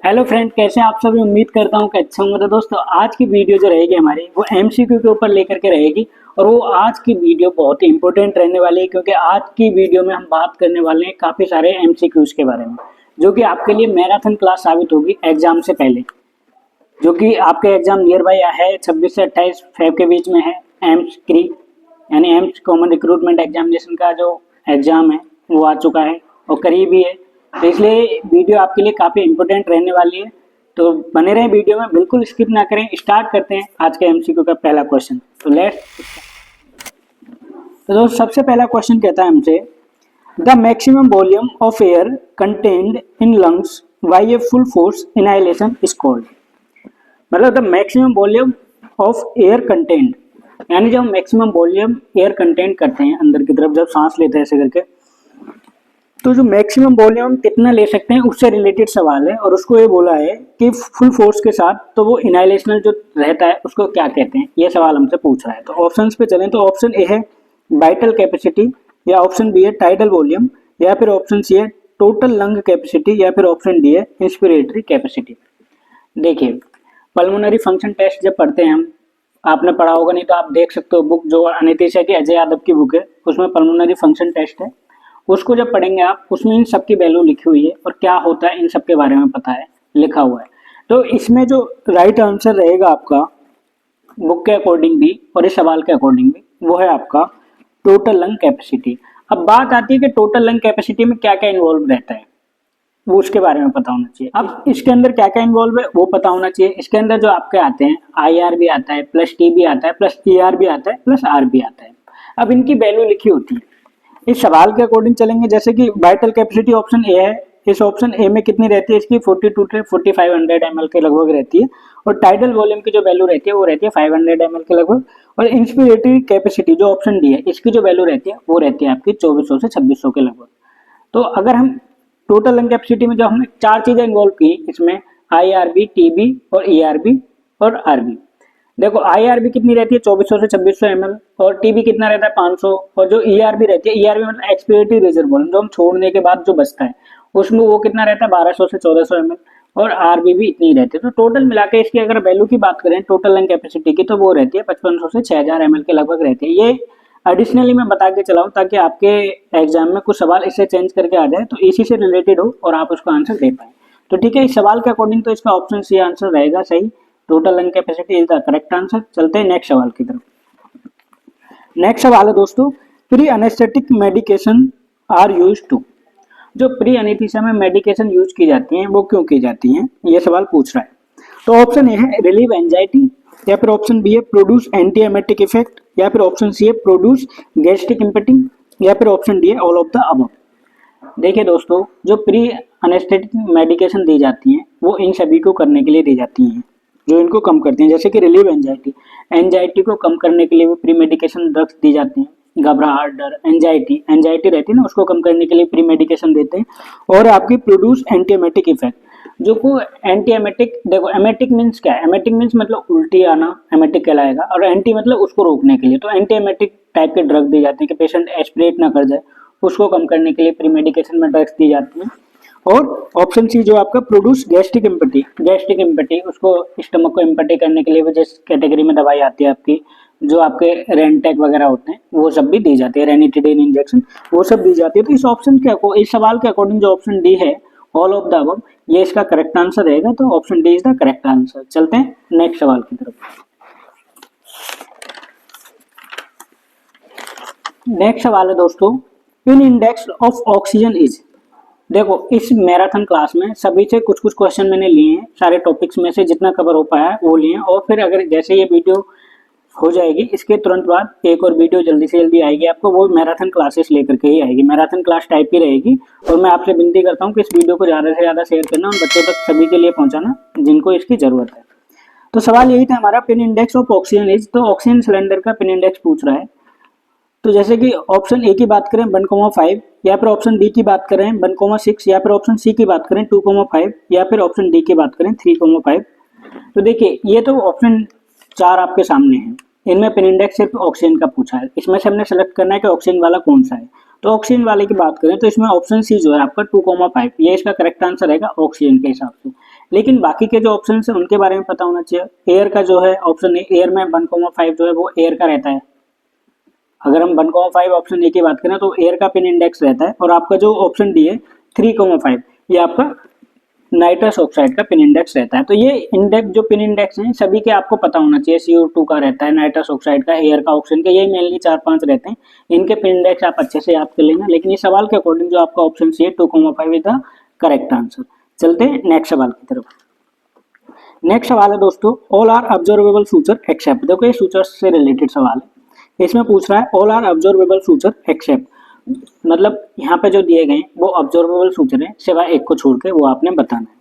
Hello friend, कैसे हैं आप सभी। उम्मीद करता हूँ कि अच्छे होंगे। तो दोस्तों, आज की वीडियो जो रहेगी हमारी वो एमसीक्यू के ऊपर लेकर के रहेगी। और वो आज की वीडियो बहुत ही इंपॉर्टेंट रहने वाली है, क्योंकि आज की वीडियो में हम बात करने वाले हैं काफ़ी सारे एमसीक्यूज के बारे में, जो कि आपके लिए मैराथन क्लास साबित होगी एग्जाम से पहले। जो कि आपके एग्जाम नियर बाई है, 26 से 28 फेब के बीच में है। एम्स क्री यानी एम्स कॉमन रिक्रूटमेंट एग्जामिनेशन का जो एग्जाम है वो आ चुका है और करीब ही है। तो इसलिए वीडियो आपके लिए काफ़ी इंपॉर्टेंट रहने वाली है। तो बने रहें वीडियो में, बिल्कुल स्किप ना करें। स्टार्ट करते हैं आज के एमसीक्यू का पहला क्वेश्चन। तो दोस्त, सबसे पहला क्वेश्चन कहता है हमसे, the maximum volume of air contained in lungs by a full force inhalation is called. मतलब the maximum volume of air content, यानी जब मैक्सिमम वॉल्यूम एयर कंटेंट करते हैं अंदर की तरफ, जब सांस लेते हैं ऐसे करके, तो जो मैक्सिमम वॉल्यूम कितना ले सकते हैं उससे रिलेटेड सवाल है। और उसको ये बोला है कि फुल फोर्स के साथ तो वो इनहाइलेशनल जो रहता है उसको क्या कहते हैं, ये सवाल हमसे पूछ रहा है। तो ऑप्शंस पे चलें तो ऑप्शन ए है वाइटल कैपेसिटी, या ऑप्शन बी है टाइडल वॉल्यूम, या फिर ऑप्शन सी है टोटल लंग कैपेसिटी, या फिर ऑप्शन डी है इंस्पिरेटरी कैपेसिटी। देखिए, पल्मोनरी फंक्शन टेस्ट जब पढ़ते हैं हम, आपने पढ़ा होगा, नहीं तो आप देख सकते हो बुक जो अनितेशा की अजय यादव की बुक है, उसमें पल्मोनरी फंक्शन टेस्ट है। उसको जब पढ़ेंगे आप, उसमें इन सब की वैल्यू लिखी हुई है और क्या होता है इन सब के बारे में पता है, लिखा हुआ है। तो इसमें जो राइट आंसर रहेगा आपका बुक के अकॉर्डिंग भी और इस सवाल के अकॉर्डिंग भी, वो है आपका टोटल लंग कैपेसिटी। अब बात आती है कि टोटल लंग कैपेसिटी में क्या क्या इन्वॉल्व रहता है, वो उसके बारे में पता होना चाहिए। अब इसके अंदर क्या क्या इन्वॉल्व है वो पता होना चाहिए। इसके अंदर जो आपके आते हैं आईआर भी आता है, प्लस टी भी आता है, प्लस ईआर भी आता है, प्लस आर भी आता है। अब इनकी वैल्यू लिखी होती है। इस सवाल के अकॉर्डिंग चलेंगे, जैसे कि वाइटल कैपेसिटी ऑप्शन ए है, इस ऑप्शन ए में कितनी रहती है इसकी 42 से 4500 ml के लगभग रहती है। और टाइडल वॉल्यूम की जो वैल्यू रहती है वो रहती है 500 ml के लगभग। और इंस्पिरेटरी कैपेसिटी जो ऑप्शन डी है, इसकी जो वैल्यू रहती है वो रहती है आपकी 2400 से 2600 के लगभग। तो अगर हम टोटल लंग कैपेसिटी में जो हमने चार चीजें इन्वॉल्व की, इसमें आईआरबी, टीबी और ईआरबी और आरबी। देखो, आईआरबी कितनी रहती है 2400 से 2600 ml, और टीबी कितना रहता है 500, और जो ईआरबी रहती है, ईआरबी मतलब एक्सपिरेटरी रिजर्व जो हम छोड़ने के बाद जो बचता है, उसमें वो कितना रहता है 1200 से 1400 ml, और आरबी भी इतनी रहती है। तो टोटल मिला के इसकी अगर वैल्यू की बात करें टोटल लंग कैपेसिटी की, तो वो रहती है 5500 से 6000 ml के लगभग रहती है। ये एडिशनली मैं बता के चलाऊं ताकि आपके एग्जाम में कुछ सवाल इससे चेंज करके आ जाए, तो इसी से रिलेटेड हो और आप उसका आंसर दे पाए। तो ठीक है, इस सवाल के अकॉर्डिंग तो इसका ऑप्शन सी आंसर रहेगा सही। Total lung capacity is the correct answer. चलते हैं नेक्स्ट सवाल की तरफ। नेक्स्ट सवाल है दोस्तों, pre anaesthetic medication are use to. जो प्री एनेस्थीसिया में मेडिकेशन यूज की जाती हैं वो क्यों की जाती हैं, ये सवाल पूछ रहा है। तो ऑप्शन ए है रिलीव एंजाइटी, या फिर ऑप्शन बी है प्रोड्यूस एंटी एमेटिक इफेक्ट, या फिर ऑप्शन सी है प्रोड्यूस गैस्ट्रिक इम्पेटिंग, या फिर ऑप्शन डी है ऑल ऑफ द अबव। देखिए दोस्तों, जो प्री एनेस्थेटिक मेडिकेशन दी जाती हैं वो इन सभी को करने के लिए दी जाती हैं जो इनको कम करती हैं। जैसे कि रिलीव एंजाइटी, एंजाइटी को कम करने के लिए भी प्री मेडिकेशन ड्रग्स दी जाती हैं। घबराहट, डर, एंजाइटी रहती है ना, उसको कम करने के लिए प्री मेडिकेशन देते हैं। और आपकी प्रोड्यूस एंटी एमेटिक इफेक्ट, जो को एंटी एमेटिक, देखो एमेटिक मीन्स क्या है, एमेटिक मीन्स मतलब उल्टी आना एमेटिक कहलाएगा, और एंटी मतलब उसको रोकने के लिए। तो एंटी एमेटिक टाइप के ड्रग दी जाते हैं कि पेशेंट एस्पिरेट ना कर जाए, उसको कम करने के लिए प्री मेडिकेशन में ड्रग्स दी जाती हैं। और ऑप्शन सी जो आपका प्रोड्यूस गैस्ट्रिक इम्पैटी, उसको स्टमक को इम्पैटी करने के लिए वो जिस कैटेगरी में दवाई आती है आपकी, जो आपके रेनटेक वगैरह होते हैं वो सब भी दी जाती है, रेनिटिडेन इंजेक्शन वो सब दी जाती है। तो इस ऑप्शन के इस सवाल के अकॉर्डिंग जो ऑप्शन डी है ऑल ऑफ द अबव, ये इसका करेक्ट आंसर रहेगा। तो option D is the correct answer. चलते हैं नेक्स्ट सवाल की तरफ। नेक्स्ट सवाल है दोस्तों, इन इंडेक्स ऑफ ऑक्सीजन इज। देखो, इस मैराथन क्लास में सभी से कुछ कुछ क्वेश्चन मैंने लिए हैं, सारे टॉपिक्स में से जितना कवर हो पाया है वो लिए हैं। और फिर अगर जैसे ये वीडियो हो जाएगी, इसके तुरंत बाद एक और वीडियो जल्दी से जल्दी आएगी आपको, वो मैराथन क्लासेस लेकर के ही आएगी, मैराथन क्लास टाइप की रहेगी। और मैं आपसे विनती करता हूँ कि इस वीडियो को ज़्यादा से ज़्यादा शेयर करना और बच्चों तक सभी के लिए पहुँचाना जिनको इसकी ज़रूरत है। तो सवाल यही था हमारा, pin index of oxygen is. तो ऑक्सीजन सिलेंडर का पिन इंडेक्स पूछ रहा है। तो जैसे कि ऑप्शन ए की बात करें 1,5, या फिर ऑप्शन डी की बात करें 1,6, या फिर ऑप्शन सी की बात करें 2,5, या फिर ऑप्शन डी की बात करें 3,5। तो देखिए, ये तो ऑप्शन 4 आपके सामने है, इनमें पिन इंडेक्स सिर्फ ऑक्सीजन का पूछा है। इसमें से हमने सेलेक्ट करना है कि ऑक्सीजन वाला कौन सा है। तो ऑक्सीजन वाले की बात करें तो इसमें ऑप्शन सी जो है आपका 2,5, ये इसका करेक्ट आंसर रहेगा ऑक्सीजन के हिसाब से। लेकिन बाकी के जो ऑप्शन है उनके बारे में पता होना चाहिए। एयर का जो है ऑप्शन ए, एयर में 1,5 जो है वो एयर का रहता है। अगर हम 1,5 ऑप्शन ए की बात करें तो एयर का पिन इंडेक्स रहता है, और आपका जो ऑप्शन डी है 3,5 ये आपका नाइट्रस ऑक्साइड का पिन इंडेक्स रहता है। तो ये इंडेक्स जो पिन इंडेक्स हैं सभी के आपको पता होना चाहिए। CO2 का रहता है, नाइट्रस ऑक्साइड का, एयर का, ऑक्सीजन का, ये मेनली 4-5 रहते हैं। इनके पिन इंडेक्स आप अच्छे से याद कर लेना। लेकिन ये सवाल के अकॉर्डिंग जो आपका ऑप्शन सी है 2,5 इज द करेक्ट आंसर। चलते हैं नेक्स्ट सवाल की तरफ। नेक्स्ट सवाल है दोस्तों, all are observable future except. देखो ये फ्यूचर से रिलेटेड सवाल है। इसमें पूछ रहा है all are observable future except, मतलब यहाँ पे जो दिए गए वो ऑब्जर्वेबल फ्यूचर है सिवाय एक को छोड़ के, वो आपने बताना है।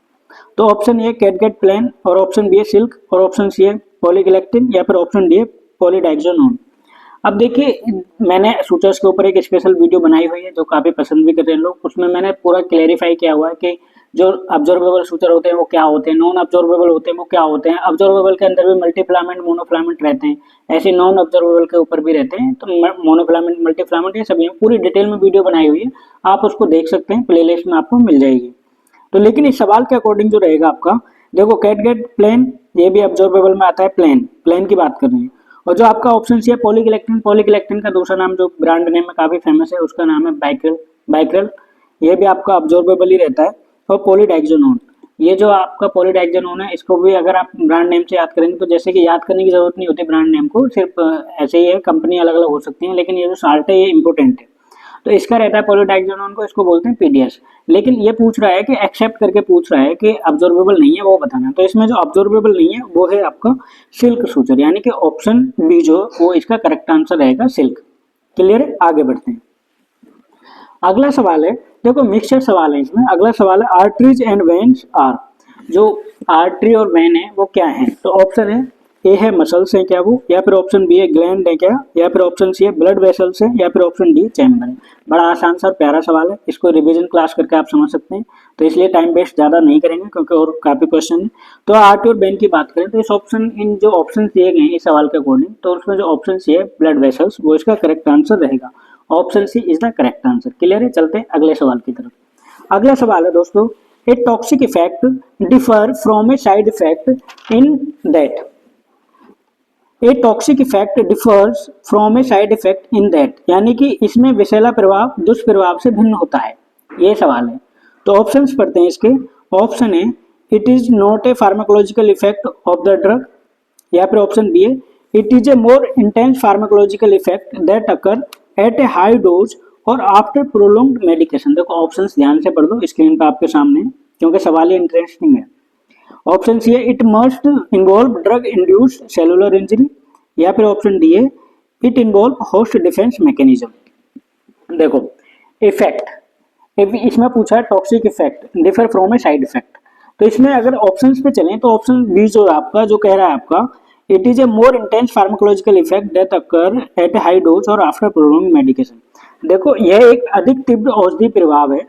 तो ऑप्शन ए कैटगेट प्लेन, और ऑप्शन बी है सिल्क, और ऑप्शन सी है पॉलीगैलेक्टिन, या फिर ऑप्शन डी है पॉलीडाइक्सोनोन। अब देखिए मैंने सूचर्स के ऊपर एक स्पेशल वीडियो बनाई हुई है जो काफी पसंद भी कर रहे हैं लोग। उसमें मैंने पूरा क्लेरिफाई किया हुआ है कि जो ऑब्जर्वेबल सूचर होते हैं वो क्या होते हैं, नॉन ऑब्जर्वेबल होते हैं वो क्या होते हैं। ऑब्जर्वेबल के अंदर भी मल्टीफ्लामेंट मोनोफ्लामेंट रहते हैं, ऐसे नॉन ऑब्जर्वेबल के ऊपर भी रहते हैं। तो मोनोफ्लामेंट मल्टीफ्लामेंट ये सभी पूरी डिटेल में वीडियो बनाई हुई है, आप उसको देख सकते हैं, प्लेलिस्ट में आपको मिल जाएगी। तो लेकिन इस सवाल के अकॉर्डिंग जो रहेगा आपका, देखो कैटगेट प्लेन ये भी ऑब्जर्वेबल में आता है, प्लेन की बात कर रहे हैं। और जो आपका ऑप्शन सी है पॉलीगैलेक्टिन, पॉलीगैलेक्टिन का दूसरा नाम जो ब्रांड नेम में काफी फेमस है उसका नाम है बाइक्रेल, ये भी आपका ऑब्जर्वेबल ही रहता है। और पॉलीडाइक्सोनोन, ये जो आपका पॉलीडाइक्सोनोन है इसको भी अगर आप ब्रांड नेम से याद करेंगे तो जैसे कि याद करने की जरूरत नहीं होती ब्रांड नेम को, सिर्फ ऐसे ही है, कंपनी अलग अलग हो सकती है, लेकिन ये जो साल्ट है ये इंपोर्टेंट है। तो इसका रहता है पॉलीडाइक्सोनोन को, इसको बोलते हैं PDS। लेकिन ये पूछ रहा है कि एक्सेप्ट करके पूछ रहा है कि ऑब्जर्वेबल नहीं है वो बताना। तो इसमें जो ऑब्जर्वेबल नहीं है वो है आपका सिल्क सूचर, यानी कि ऑप्शन बी जो वो इसका करेक्ट आंसर रहेगा, सिल्क। क्लियर है, आगे बढ़ते हैं। अगला सवाल है, देखो मिक्सचर सवाल है इसमें। अगला सवाल है आर्टरीज एंड वेन्स आर, जो आर्टरी और वेन है वो क्या है। तो ऑप्शन है ए है मसल्स है क्या वो, या फिर ऑप्शन बी है ग्लैंड है क्या, या फिर ऑप्शन सी है ब्लड वेसल्स है, या फिर ऑप्शन डी चैम्बर है। बड़ा आसान सा प्यारा सवाल है, इसको रिवीजन क्लास करके आप समझ सकते हैं। तो इसलिए टाइम वेस्ट ज्यादा नहीं करेंगे क्योंकि और काफी क्वेश्चन है। तो आर्टरी और वेन की बात करें तो इस ऑप्शन, इन जो ऑप्शन दिए गए हैं इस सवाल के अकॉर्डिंग, तो उसमें जो ऑप्शन सी है ब्लड वेसल्स वो इसका करेक्ट आंसर रहेगा। Option C is the correct answer. Clear है, चलते हैं अगले सवाल की तरफ। अगला सवाल है दोस्तों, a toxic effect differ from A side effect in that. A toxic effect differs from A side effect in that, यानी कि इसमें विषैला प्रभाव दुष्प्रभाव से भिन्न होता है, ये सवाल है। तो ऑप्शंस पढ़ते हैं इसके। Option A it is not A pharmacological effect of the drug, या फिर ऑप्शन बी है it is a more intense pharmacological effect that occur at A high dose और आफ्टर प्रोलॉन्ग्ड मेडिकेशन। देखो ऑप्शंस ध्यान से पढ़ दो, स्क्रीन पर आपके सामने, क्योंकि सवाल ये इंटरेस्टिंग है। ऑप्शन सी है it must involve drug induced cellular injury, या फिर ऑप्शन डी है it involve host defence mechanism. देखो इफेक्ट, इसमें पूछा है toxic effect differ from A side effect, तो इसमें अगर ऑप्शंस पे चलें तो ऑप्शन बी जो आपका जो कह रहा है आपका it is a more intense pharmacological effect that occur at A high dose और आफ्टर प्रोलॉन्ग्ड मेडिकेशन। देखो यह एक अधिक तीव्र औषधि प्रभाव है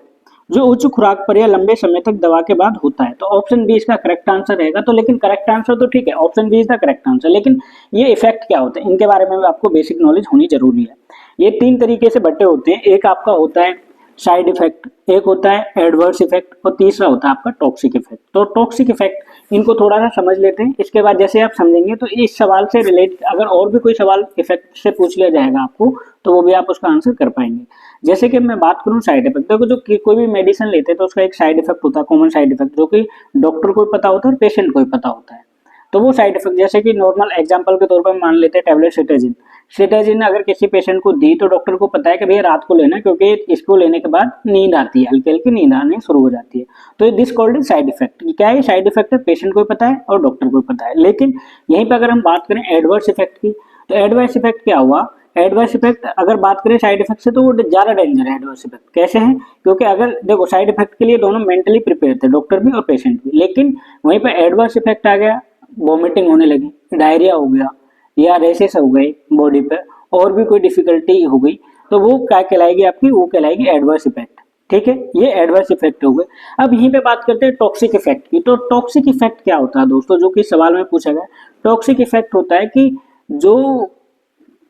जो उच्च खुराक पर या लंबे समय तक दवा के बाद होता है। तो ऑप्शन बी इसका करेक्ट आंसर रहेगा। तो लेकिन करेक्ट आंसर तो ठीक है, option B is the correct answer, लेकिन ये इफेक्ट क्या होते हैं इनके बारे में भी आपको बेसिक नॉलेज होनी जरूरी है। ये 3 तरीके से बटे होते हैं, एक आपका होता है साइड इफेक्ट, एक होता है एडवर्स इफेक्ट, और तीसरा होता है आपका टॉक्सिक इफेक्ट। तो टॉक्सिक इफेक्ट इनको थोड़ा सा समझ लेते हैं, इसके बाद जैसे आप समझेंगे तो इस सवाल से रिलेट अगर और भी कोई सवाल इफेक्ट से पूछ लिया जाएगा आपको तो वो भी आप उसका आंसर कर पाएंगे। जैसे कि मैं बात करूं साइड इफेक्ट, देखो जो कोई भी मेडिसिन लेते हैं तो उसका एक साइड इफेक्ट होता है, कॉमन साइड इफेक्ट, जो कि डॉक्टर को पता होता है और पेशेंट को भी पता होता है। तो वो साइड इफेक्ट जैसे कि नॉर्मल एग्जांपल के तौर पर मान लेते हैं टैबलेट सिटाजिन अगर किसी पेशेंट को दी तो डॉक्टर को पता है कि भैया रात को लेना, क्योंकि इसको लेने के बाद नींद आती है, हल्की हल्की नींद आने शुरू हो जाती है। तो दिस कॉल्ड साइड इफेक्ट। क्या है साइड इफेक्ट है, पेशेंट को पता है और डॉक्टर को पता है। लेकिन यहीं पर अगर हम बात करें एडवर्स इफेक्ट की, तो एडवर्स इफेक्ट क्या हुआ, एडवर्स इफेक्ट अगर बात करें साइड इफेक्ट से तो वो ज्यादा डेंजर है। एडवर्स इफेक्ट कैसे है, क्योंकि अगर देखो साइड इफेक्ट के लिए दोनों मेंटली प्रिपेयर थे, डॉक्टर भी और पेशेंट भी, लेकिन वहीं पर एडवर्स इफेक्ट आ गया, वॉमिटिंग होने लगी, डायरिया हो गया, या रेसेस हो गए बॉडी पे, और भी कोई डिफिकल्टी हो गई, तो वो क्या कहलाएगी आपकी, वो कहलाएगी एडवर्स इफेक्ट। ठीक है, ये एडवर्स इफेक्ट हो गए। अब यहीं पे बात करते हैं टॉक्सिक इफेक्ट की। तो टॉक्सिक इफेक्ट क्या होता है दोस्तों, जो कि सवाल में पूछा गया। टॉक्सिक इफेक्ट होता है कि जो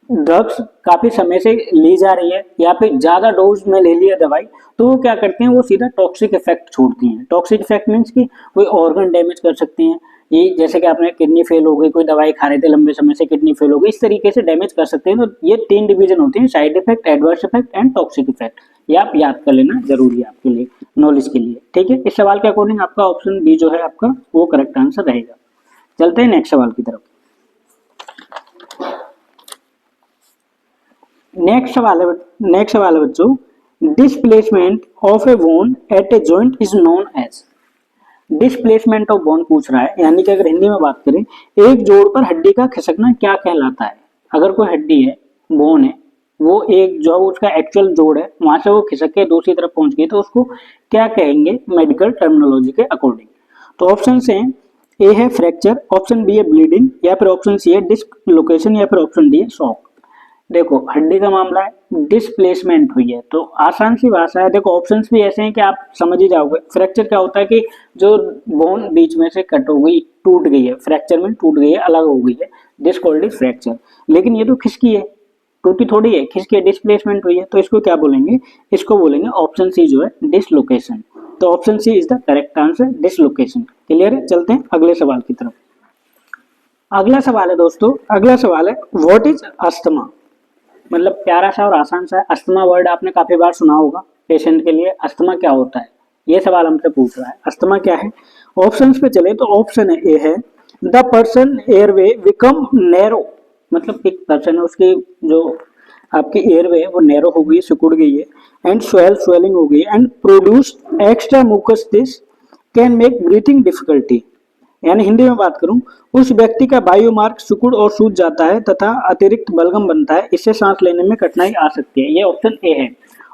ड्रग्स काफी समय से ली जा रही है या फिर ज्यादा डोज में ले लिया दवाई, तो वो क्या करते हैं, वो सीधा टॉक्सिक इफेक्ट छोड़ती हैं। टॉक्सिक इफेक्ट मीन्स कि कोई ऑर्गन डैमेज कर सकती हैं, ये जैसे कि आपने किडनी फेल हो गई, कोई दवाई खा रहे थे लंबे समय से किडनी फेल हो गई, इस तरीके से डैमेज कर सकते हैं। तो ये 3 डिवीजन होते हैं, side effect, adverse effect and toxic effect. ये आप याद कर लेना, जरूरी है आपके लिए, नॉलेज के लिए, ठीक है। इस सवाल के अकॉर्डिंग आपका ऑप्शन बी जो है आपका वो करेक्ट आंसर रहेगा। चलते हैं नेक्स्ट सवाल की तरफ। नेक्स्ट सवाल है बच्चों, displacement of a bone at a joint is known as. Displacement of bone पूछ रहा है, यानी कि अगर हिंदी में बात करें, एक जोड़ पर हड्डी का खिसकना क्या कहलाता है। अगर कोई हड्डी है, बोन है, वो एक जो उसका एक्चुअल जोड़ है, वहां से वो खिसक के दूसरी तरफ पहुंच गई, तो उसको क्या कहेंगे मेडिकल टर्मिनोलॉजी के अकॉर्डिंग। तो ऑप्शन है, ए है फ्रैक्चर, ऑप्शन बी है ब्लीडिंग, या फिर ऑप्शन सी है डिस्लोकेशन, या फिर ऑप्शन डी है शॉक। देखो हड्डी का मामला है, डिस्प्लेसमेंट हुई है, तो आसान सी भाषा है। देखो ऑप्शंस भी ऐसे हैं कि आप समझ ही जाओगे। फ्रैक्चर क्या होता है कि जो बोन बीच में से कट हो गई, टूट गई है, फ्रैक्चर में टूट गई है, अलग हो गई है, दिस कॉल्ड इज फ्रैक्चर। लेकिन ये तो खिसकी है, टूटी थोड़ी है, खिसकी है, डिस्प्लेसमेंट हुई है, तो इसको क्या बोलेंगे, इसको बोलेंगे ऑप्शन सी जो है डिसलोकेशन। तो option C is the correct answer, dislocation. Clear है। चलते हैं अगले सवाल की तरफ। अगला सवाल है दोस्तों, अगला सवाल है व्हाट इज अस्थमा। मतलब प्यारा सा और आसान सा है। अस्थमा वर्ड आपने काफी बार सुना होगा पेशेंट के लिए। अस्थमा क्या होता है, ये सवाल हमसे पूछ रहा है, अस्थमा क्या है। ऑप्शंस पे चले तो ऑप्शन ए है the person airway become narrow. मतलब एक पर्सन है, उसकी जो आपकी एयरवे वो नैरो हो गई, सिकुड़ गई है, एंड स्वेलिंग हो गई, and produce extra mucus this can make breathing difficulty. यानी हिंदी में बात करूं, उस व्यक्ति का बायोमार्क सिकुड़ और सूज जाता है तथा अतिरिक्त बलगम बनता है, इससे सांस लेने में कठिनाई आ सकती है। ये ऑप्शन ए है।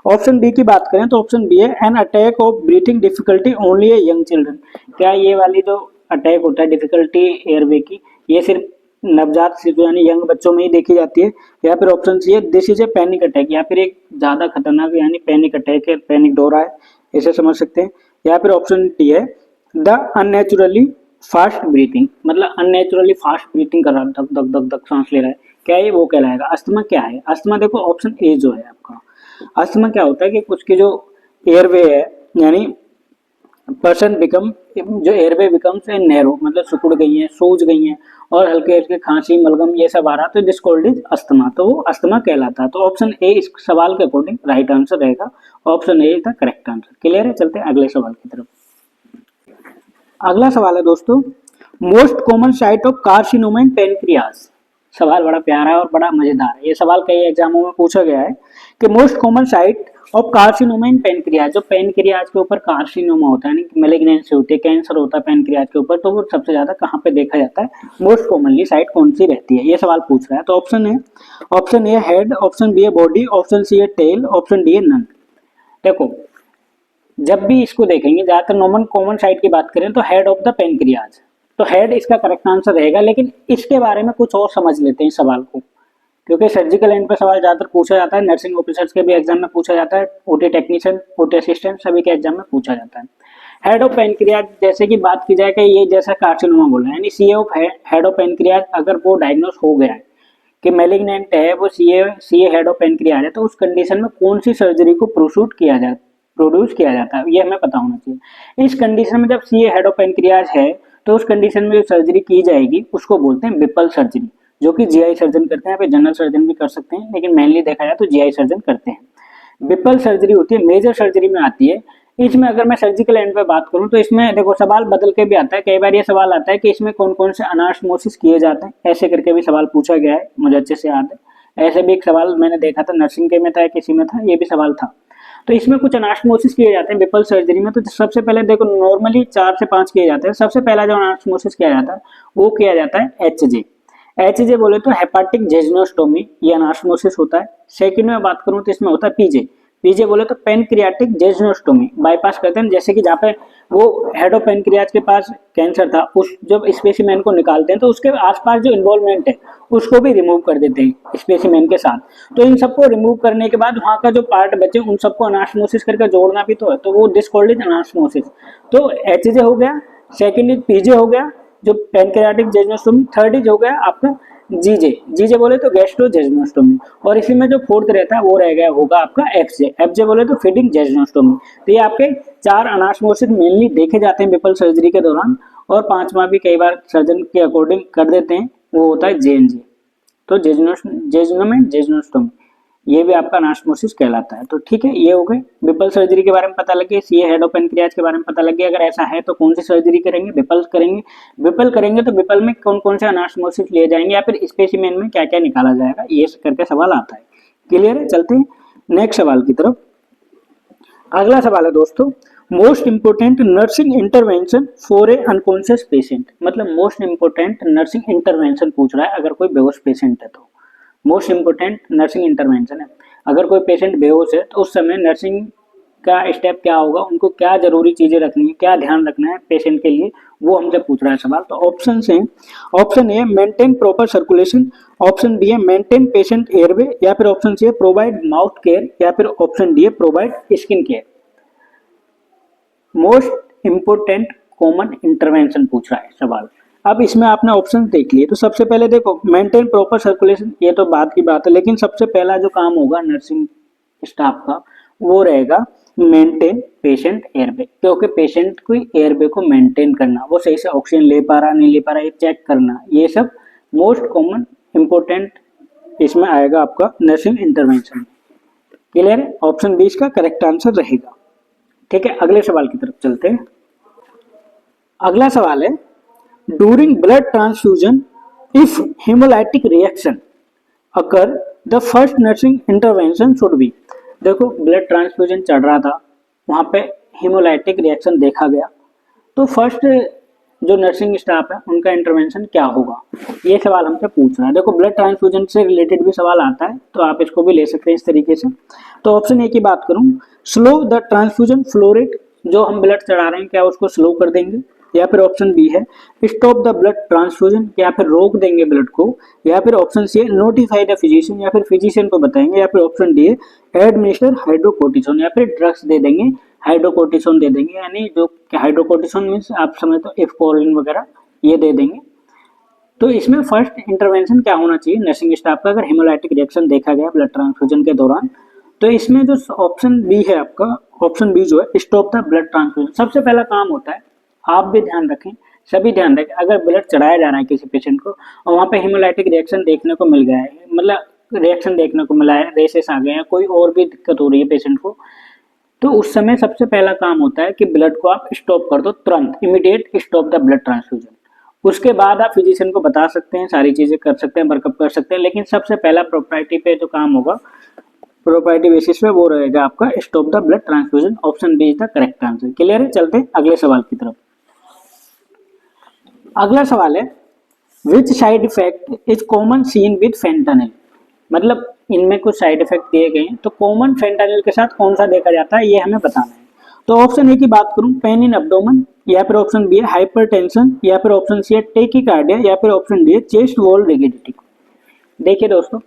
ऑप्शन बी की बात करें तो ऑप्शन बी है an attack of breathing difficulty only a young children. क्या ये वाली जो अटैक होता है डिफिकल्टी एयरवे की, ये सिर्फ नवजात शिशु यानी यंग बच्चों में ही देखी जाती है। या फिर ऑप्शन सी है this is a panic attack, या फिर एक ज्यादा खतरनाक यानी पैनिक अटैक है, पैनिक दौरा है, इसे समझ सकते हैं। या फिर ऑप्शन डी है द अननेचुरली फास्ट ब्रीथिंग, मतलब अननेचुरली फास्ट ब्रीथिंग कर रहा है, धक धक धक धक सांस ले रहा है, क्या ये वो कहलाएगा। अस्थमा क्या है, अस्थमा देखो ऑप्शन ए जो है आपका, अस्थमा क्या होता है कि कुछ की जो एयरवे है, यानी पर्सन बिकम, जो एयरवे बिकम्स ए नैरो, मतलब सिकुड़ गई है, सूज गई है, और हल्के हल्के खांसी मलगम ये सब आ रहा, तो दिस कॉल्ड इज अस्थमा, तो वो अस्थमा कहलाता है। तो ऑप्शन ए इस सवाल के अकॉर्डिंग राइट आंसर रहेगा, option A is the correct answer. Clear है। चलते हैं अगले सवाल की तरफ। अगला सवाल है दोस्तों, most common site of carcinoma in pancreas. सवाल बड़ा प्यारा है और बड़ा मजेदार है। ये सवाल कई एग्जामों में पूछा गया है कि most common site of carcinoma in pancreas, जो पैनक्रियाज के ऊपर कार्सिनोमा होता है, मैलिग्नेंसी होती है, कैंसर होता है पैनक्रियाज के ऊपर, तो वो सबसे ज्यादा कहाँ पे देखा जाता है, मोस्ट कॉमनली साइट कौन सी रहती है, ये सवाल पूछ रहा है। तो option A head, option B है बॉडी, ऑप्शन सी है टेल, ऑप्शन डी है नन। देखो जब भी इसको देखेंगे, ज्यादातर नॉर्मल कॉमन साइट की बात करें तो हेड ऑफ द पेनक्रियाज, तो हेड इसका करेक्ट आंसर रहेगा। लेकिन इसके बारे में कुछ और समझ लेते हैं इस सवाल को, क्योंकि सर्जिकल एंड पे सवाल ज्यादातर पूछा जाता है, नर्सिंग ऑफिसर्स के भी एग्जाम में पूछा जाता है, ओटी टेक्नीशियन, ओटी असिस्टेंट सभी के एग्जाम में पूछा जाता है। हेड ऑफ पेनक्रियाज जैसे कि बात की जाए कि ये जैसा कार्सिनोमा बोला है, यानी सी ऑफ हेड ऑफ पेनक्रियाज अगर वो डायग्नोस हो गया है कि मैलिग्नेंट है, वो सी हेड ऑफ पेनक्रियाज है, तो उस कंडीशन में कौन सी सर्जरी को प्रोड्यूस किया जाता है, ये हमें पता होना चाहिए। इस कंडीशन में जब सी हेड ऑफ पेनक्रियाज है, तो उस कंडीशन में जो सर्जरी की जाएगी उसको बोलते हैं बिपल सर्जरी, जो कि जीआई सर्जन करते हैं, जनरल सर्जन भी कर सकते हैं, लेकिन मेनली देखा जाए तो जीआई सर्जन करते हैं। बिपल सर्जरी होती है, मेजर सर्जरी में आती है। इसमें अगर मैं सर्जिकल एंड पे बात करूं तो इसमें देखो सवाल बदल के भी आता है, कई बार ये सवाल आता है कि इसमें कौन कौन से अनास्टोमोसिस किए जाते हैं, ऐसे करके भी सवाल पूछा गया है, मुझे अच्छे से याद है। ऐसे भी एक सवाल मैंने देखा था, नर्सिंग के में था, किसी में था, ये भी सवाल था। तो इसमें कुछ अनास्टोमोसिस किए जाते हैं बिपल सर्जरी में। तो सबसे पहले देखो नॉर्मली 4 से 5 किए जाते हैं। सबसे पहला जो अनास्टोमोसिस किया जाता है वो किया जाता है एचजे बोले तो हेपाटिक जेजनोस्टोमी, ये अनास्टोमोसिस होता है। सेकंड में बात करूं तो इसमें होता है पीजे बोले तो पेनक्रियाटिक जेजनोस्टोमी, बाईपास करते हैं, जैसे कि जहाँ पे वो हेड ऑफ पेनक्रियाज के पास कैंसर था, उस जब स्पेसिमेन को निकालते हैं तो उसके आसपास जो इन्वॉल्वमेंट है उसको भी रिमूव कर देते हैं स्पेसिमेन के साथ। तो इन सबको रिमूव करने के बाद वहाँ का जो पार्ट बचे उन सबको अनास्टोमोसिस करके जोड़ना भी तो है, तो वो दिस कॉल्ड इज अनास्टोमोसिस। तो एचजे हो गया, सेकेंड इज पीजे हो गया जो पेनक्रियाटिक जेजनोस्टोमी, थर्ड इज हो गया आपका जीजे, जीजे बोले तो गैस्ट्रोजेजुनोस्टोमी, और इसी में जो फोर्थ रहता है वो रह गया होगा आपका एफजे, एफजे बोले तो फीडिंग जेजुनोस्टोमी। तो ये आपके 4 अनास्मोसिस मेनली देखे जाते हैं बिपल सर्जरी के दौरान, और 5वां भी कई बार सर्जन के अकॉर्डिंग कर देते हैं, वो होता है जेएनजे। तो जेजुनम एंड जेजुनोस्टोमी ये भी आपका अनास्मोसिस कहलाता है। तो ठीक है, ये हो गए बिपल सर्जरी के बारे में पता लगे, सीए हेड ऑफ पेनक्रियाज के बारे में पता लग गया। अगर ऐसा है तो कौन सी सर्जरी करेंगे, बिपल करेंगे। बिपल करेंगे तो बिपल में कौन कौन से अनास्मोसिस लिए जाएंगे, या फिर स्पेसिमेन में क्या क्या निकाला जाएगा, ये करके सवाल आता है। क्लियर है, चलते हैं नेक्स्ट सवाल की तरफ। अगला सवाल है दोस्तों, most important nursing intervention for a unconscious patient. मतलब मोस्ट इंपोर्टेंट नर्सिंग इंटरवेंशन पूछ रहा है अगर कोई बेहोश पेशेंट है तो। मोस्ट इंपोर्टेंट नर्सिंग इंटरवेंशन है, अगर कोई पेशेंट बेहोश है तो उस समय नर्सिंग का स्टेप क्या होगा, उनको क्या जरूरी चीजें रखनी है, क्या ध्यान रखना है पेशेंट के लिए, वो हमसे पूछ रहा है सवाल। तो ऑप्शन है, option A maintain proper circulation, option B है मेंटेन पेशेंट एयरवे, या फिर ऑप्शन सी है प्रोवाइड माउथ केयर, या फिर ऑप्शन डी है provide skin care. Most important common intervention पूछ रहा है सवाल। अब इसमें आपने ऑप्शन देख लिए, तो सबसे पहले देखो मेंटेन प्रॉपर सर्कुलेशन, ये तो बात की बात है, लेकिन सबसे पहला जो काम होगा नर्सिंग स्टाफ का वो रहेगा मेंटेन पेशेंट एयरवे, क्योंकि पेशेंट को एयरवे को मेंटेन करना, वो सही से ऑक्सीजन ले पा रहा नहीं ले पा रहा ये चेक करना, ये सब मोस्ट कॉमन इंपोर्टेंट इसमें आएगा आपका नर्सिंग इंटरवेंशन। क्लियर है, ऑप्शन 20 का करेक्ट आंसर रहेगा। ठीक है, अगले सवाल की तरफ चलते हैं। अगला सवाल है, during blood transfusion if hemolytic reaction occur the first nursing intervention should be. देखो ब्लड ट्रांसफ्यूजन चल रहा था, वहां पे हेमोलाइटिक रिएक्शन देखा गया, तो फर्स्ट जो नर्सिंग स्टाफ है उनका इंटरवेंशन क्या होगा, ये सवाल हमसे पूछ रहा है। देखो ब्लड ट्रांसफ्यूजन से रिलेटेड भी सवाल आता है, तो आप इसको भी ले सकते हैं इस तरीके से। तो ऑप्शन ए की बात करूं, slow the transfusion flow rate, जो हम ब्लड चढ़ा रहे हैं क्या उसको स्लो कर देंगे, या फिर ऑप्शन बी है स्टॉप द ब्लड ट्रांसफ्यूजन, या फिर रोक देंगे ब्लड को, या फिर ऑप्शन सी है नोटिफाई द फिजिशियन, या फिर फिजिशियन को बताएंगे, या फिर ऑप्शन डी है एडमिनिस्टर हाइड्रोकोर्टिसोन, या फिर ड्रग्स दे देंगे, हाइड्रोकोर्टिसोन दे देंगे, यानी जो हाइड्रोकोर्टिसोन मीन्स आप समझ तो एफकोरिन वगैरह ये दे देंगे। तो इसमें फर्स्ट इंटरवेंशन क्या होना चाहिए नर्सिंग स्टाफ का अगर हेमोलाइटिक रिएक्शन देखा गया ब्लड ट्रांसफ्यूजन के दौरान, तो इसमें जो ऑप्शन बी है आपका, ऑप्शन बी जो है स्टॉप द ब्लड ट्रांसफ्यूजन, सबसे पहला काम होता है। आप भी ध्यान रखें, सभी ध्यान रखें, अगर ब्लड चढ़ाया जा रहा है किसी पेशेंट को और वहाँ पे हेमोलाइटिक रिएक्शन देखने को मिल गया है, मतलब रिएक्शन देखने को मिला है, रेसेस आ गए हैं, कोई और भी दिक्कत हो रही है पेशेंट को, तो उस समय सबसे पहला काम होता है कि ब्लड को आप स्टॉप कर दो तुरंत, immediate stop the blood transfusion. उसके बाद आप फिजिशियन को बता सकते हैं, सारी चीजें कर सकते हैं, वर्कअप कर सकते हैं, लेकिन सबसे पहला प्रोप्राइटी पे जो काम होगा, प्रोप्राइटी बेसिस पे वो रहेगा आपका stop the blood transfusion. Option B is the correct answer. Clear है, चलते हैं अगले सवाल की तरफ। अगला सवाल है, which side effect is common seen with fentanyl. मतलब इनमें कुछ साइड इफेक्ट दिए गए हैं, तो कॉमन फेंटानिल के साथ कौन सा देखा जाता है ये हमें बताना है। तो ऑप्शन ए की बात करूं पेन इन एब्डोमेन, या फिर ऑप्शन बी है हाइपरटेंशन, या फिर ऑप्शन सी है टेकिकार्डिया, या फिर ऑप्शन डी है चेस्ट वॉल रिजिडिटी। देखिए दोस्तों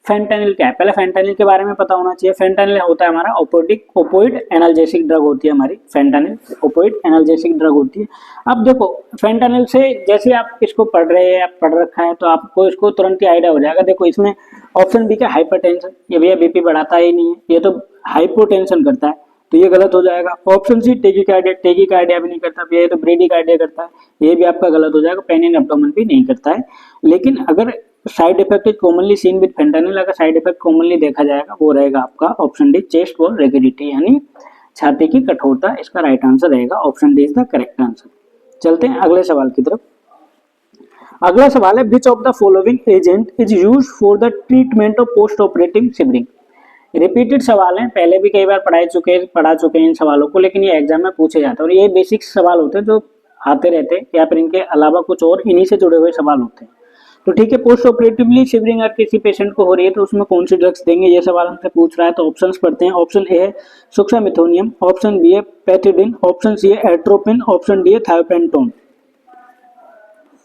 फेंटानिल क्या है, पहले फेंटानिल के बारे में पता होना चाहिए। फेंटानिल होता है हमारा ओपोइड एनाल्जेसिक ड्रग होती है हमारी, फेंटानिल ओपोइड एनाल्जेसिक ड्रग होती है। अब देखो फेंटानिल से जैसे आप इसको पढ़ रहे हैं, आप पढ़ रखा है, तो आपको इसको तुरंत ही आइडिया हो जाएगा। देखो इसमें ऑप्शन बी का हाइपरटेंशन, ये भैया बीपी बढ़ाता ही नहीं है, ये तो हाइपोटेंशन करता है, तो ये गलत हो जाएगा। ऑप्शन सी टेकिकार्डिया भी नहीं करता, ये तो ब्रेडिकार्डिया करता है, ये भी आपका गलत हो जाएगा। पेन इन एब्डोमेन भी नहीं करता है। लेकिन अगर side effect is commonly seen with fentanyl, अगर साइड इफेक्ट कॉमनली देखा जाएगा वो रहेगा आपका option D chest wall rigidity, यानी छाती की कठोरता, इसका राइट आंसर रहेगा। Option D is the correct answer. चलते हैं अगले सवाल की तरफ। अगला सवाल है, which of the following agent is used for the treatment of post operative shivering. Repeated सवाल हैं, पहले भी कई बार पढ़ा चुके हैं इन सवालों को, लेकिन ये एग्जाम में पूछे जाते हैं और ये बेसिक सवाल होते हैं जो आते रहते हैं, या फिर इनके अलावा कुछ और इन्हीं से जुड़े हुए सवाल होते हैं। तो ठीक है, पोस्ट ऑपरेटिवली शिवरिंग अगर किसी पेशेंट को हो रही है तो उसमें कौन सी ड्रग्स देंगे, ये सवाल हमसे पूछ रहा है। तो ऑप्शंस पढ़ते हैं। ऑप्शन ए है सुक्सामिथोनियम, ऑप्शन बी है पैथिडिन, ऑप्शन सी है एट्रोपिन, ऑप्शन डी है थायोपेंटोन।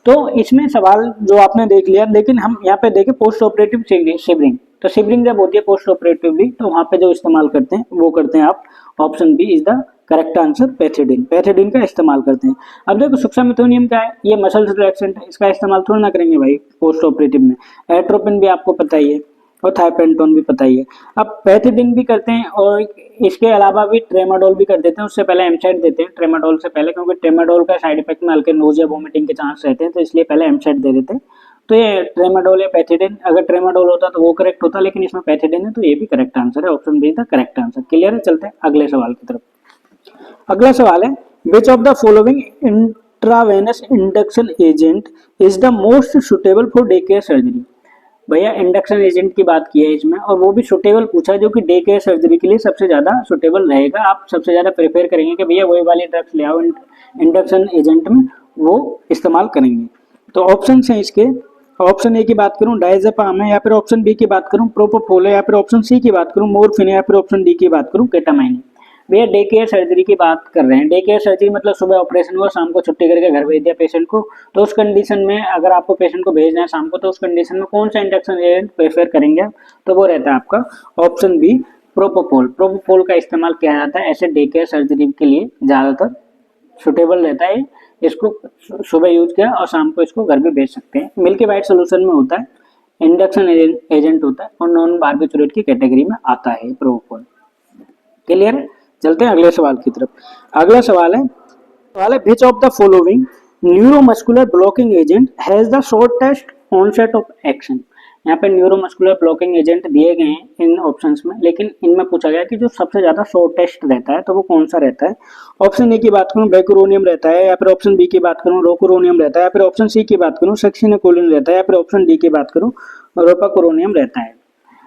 तो इसमें सवाल जो आपने देख लिया, लेकिन हम यहाँ पे देखें पोस्ट ऑपरेटिव शिवरिंग, तो सिबलिंग जब होती है पोस्ट ऑपरेटिवली तो वहाँ पे जो इस्तेमाल करते हैं वो करते हैं आप, option B is the correct answer, pethidine, pethidine का इस्तेमाल करते हैं। अब देखो सुक्सामिथोनियम क्या है, ये मसल रिलैक्सेंट है, इसका इस्तेमाल थोड़ा ना करेंगे भाई पोस्ट ऑपरेटिव में। एट्रोपिन भी आपको पता ही है और थाइपेंटोन भी पता ही है। अब पैथिडीन भी करते हैं और इसके अलावा भी ट्रेमाडोल भी कर देते हैं, उससे पहले एमसाइड देते हैं ट्रेमाडोल से पहले, क्योंकि ट्रेमाडोल का साइड इफेक्ट में हल्के नोजिया वोमिटिंग के चांस रहते हैं, तो इसलिए पहले एमसाइड दे देते हैं। तो ये ट्रेमाडोल या पैथिडीन, अगर ट्रेमाडोल होता तो वो करेक्ट होता, लेकिन इसमें पैथिडीन है तो ये भी करेक्ट आंसर है, option be the correct answer. Clear है, चलते हैं अगले सवाल की तरफ। अगला सवाल है which of the following intravenous induction agent is the most suitable for day care surgery. भैया इंडक्शन एजेंट की बात की है इसमें, और वो भी सुटेबल पूछा जो कि डे केयर सर्जरी के लिए सबसे ज्यादा सुटेबल रहेगा, आप सबसे ज्यादा प्रेफर करेंगे कि भैया वही वाली ड्रग्स ले आओ इंडक्शन एजेंट में, वो इस्तेमाल करेंगे। तो ऑप्शन है इसके, ऑप्शन ए की बात करूं डायजेपाम है, या फिर ऑप्शन बी की बात करूं प्रोपोफोल है, या फिर ऑप्शन सी की बात करूं मोरफिन है, या फिर ऑप्शन डी की बात करूं केटामाइन। भैया डे केयर सर्जरी की बात कर रहे हैं, डे केयर सर्जरी मतलब सुबह ऑपरेशन हुआ शाम को छुट्टी करके घर भेज दिया पेशेंट को, तो उस कंडीशन में अगर आपको पेशेंट को भेजना है शाम को, तो उस कंडीशन में कौन सा इंडक्शन एजेंट प्रेफर करेंगे आप, तो वो रहता है आपका ऑप्शन बी प्रोपोफोल। प्रोपोफोल का इस्तेमाल किया जाता है ऐसे डे केयर सर्जरी के लिए, ज्यादातर सुटेबल रहता है, इसको सुबह यूज किया और शाम को इसको घर भी भेज सकते हैं। मिल्की वाइट सोल्यूशन में होता है, इंडक्शन एजेंट होता है और नॉन बार्बिचुरेट की कैटेगरी में आता है प्रोपोफोल। क्लियर है, चलते हैं अगले सवाल की तरफ। अगला सवाल है which of the following neuromuscular blocking agent has the shortest onset of action. यहाँ पे न्यूरोमस्कुलर ब्लॉकिंग एजेंट दिए गए हैं इन ऑप्शंस में, लेकिन इनमें पूछा गया कि जो सबसे ज्यादा शॉर्टेस्ट रहता है तो वो कौन सा रहता है। ऑप्शन ए की बात करूं बेकुरोनियम रहता है, या फिर ऑप्शन बी की बात करूं रोकुरोनियम रहता है, या फिर ऑप्शन सी की बात करूं सक्सिनाकोलिन रहता है, या फिर ऑप्शन डी की बात करूं रोपाकुरोनियम रहता है।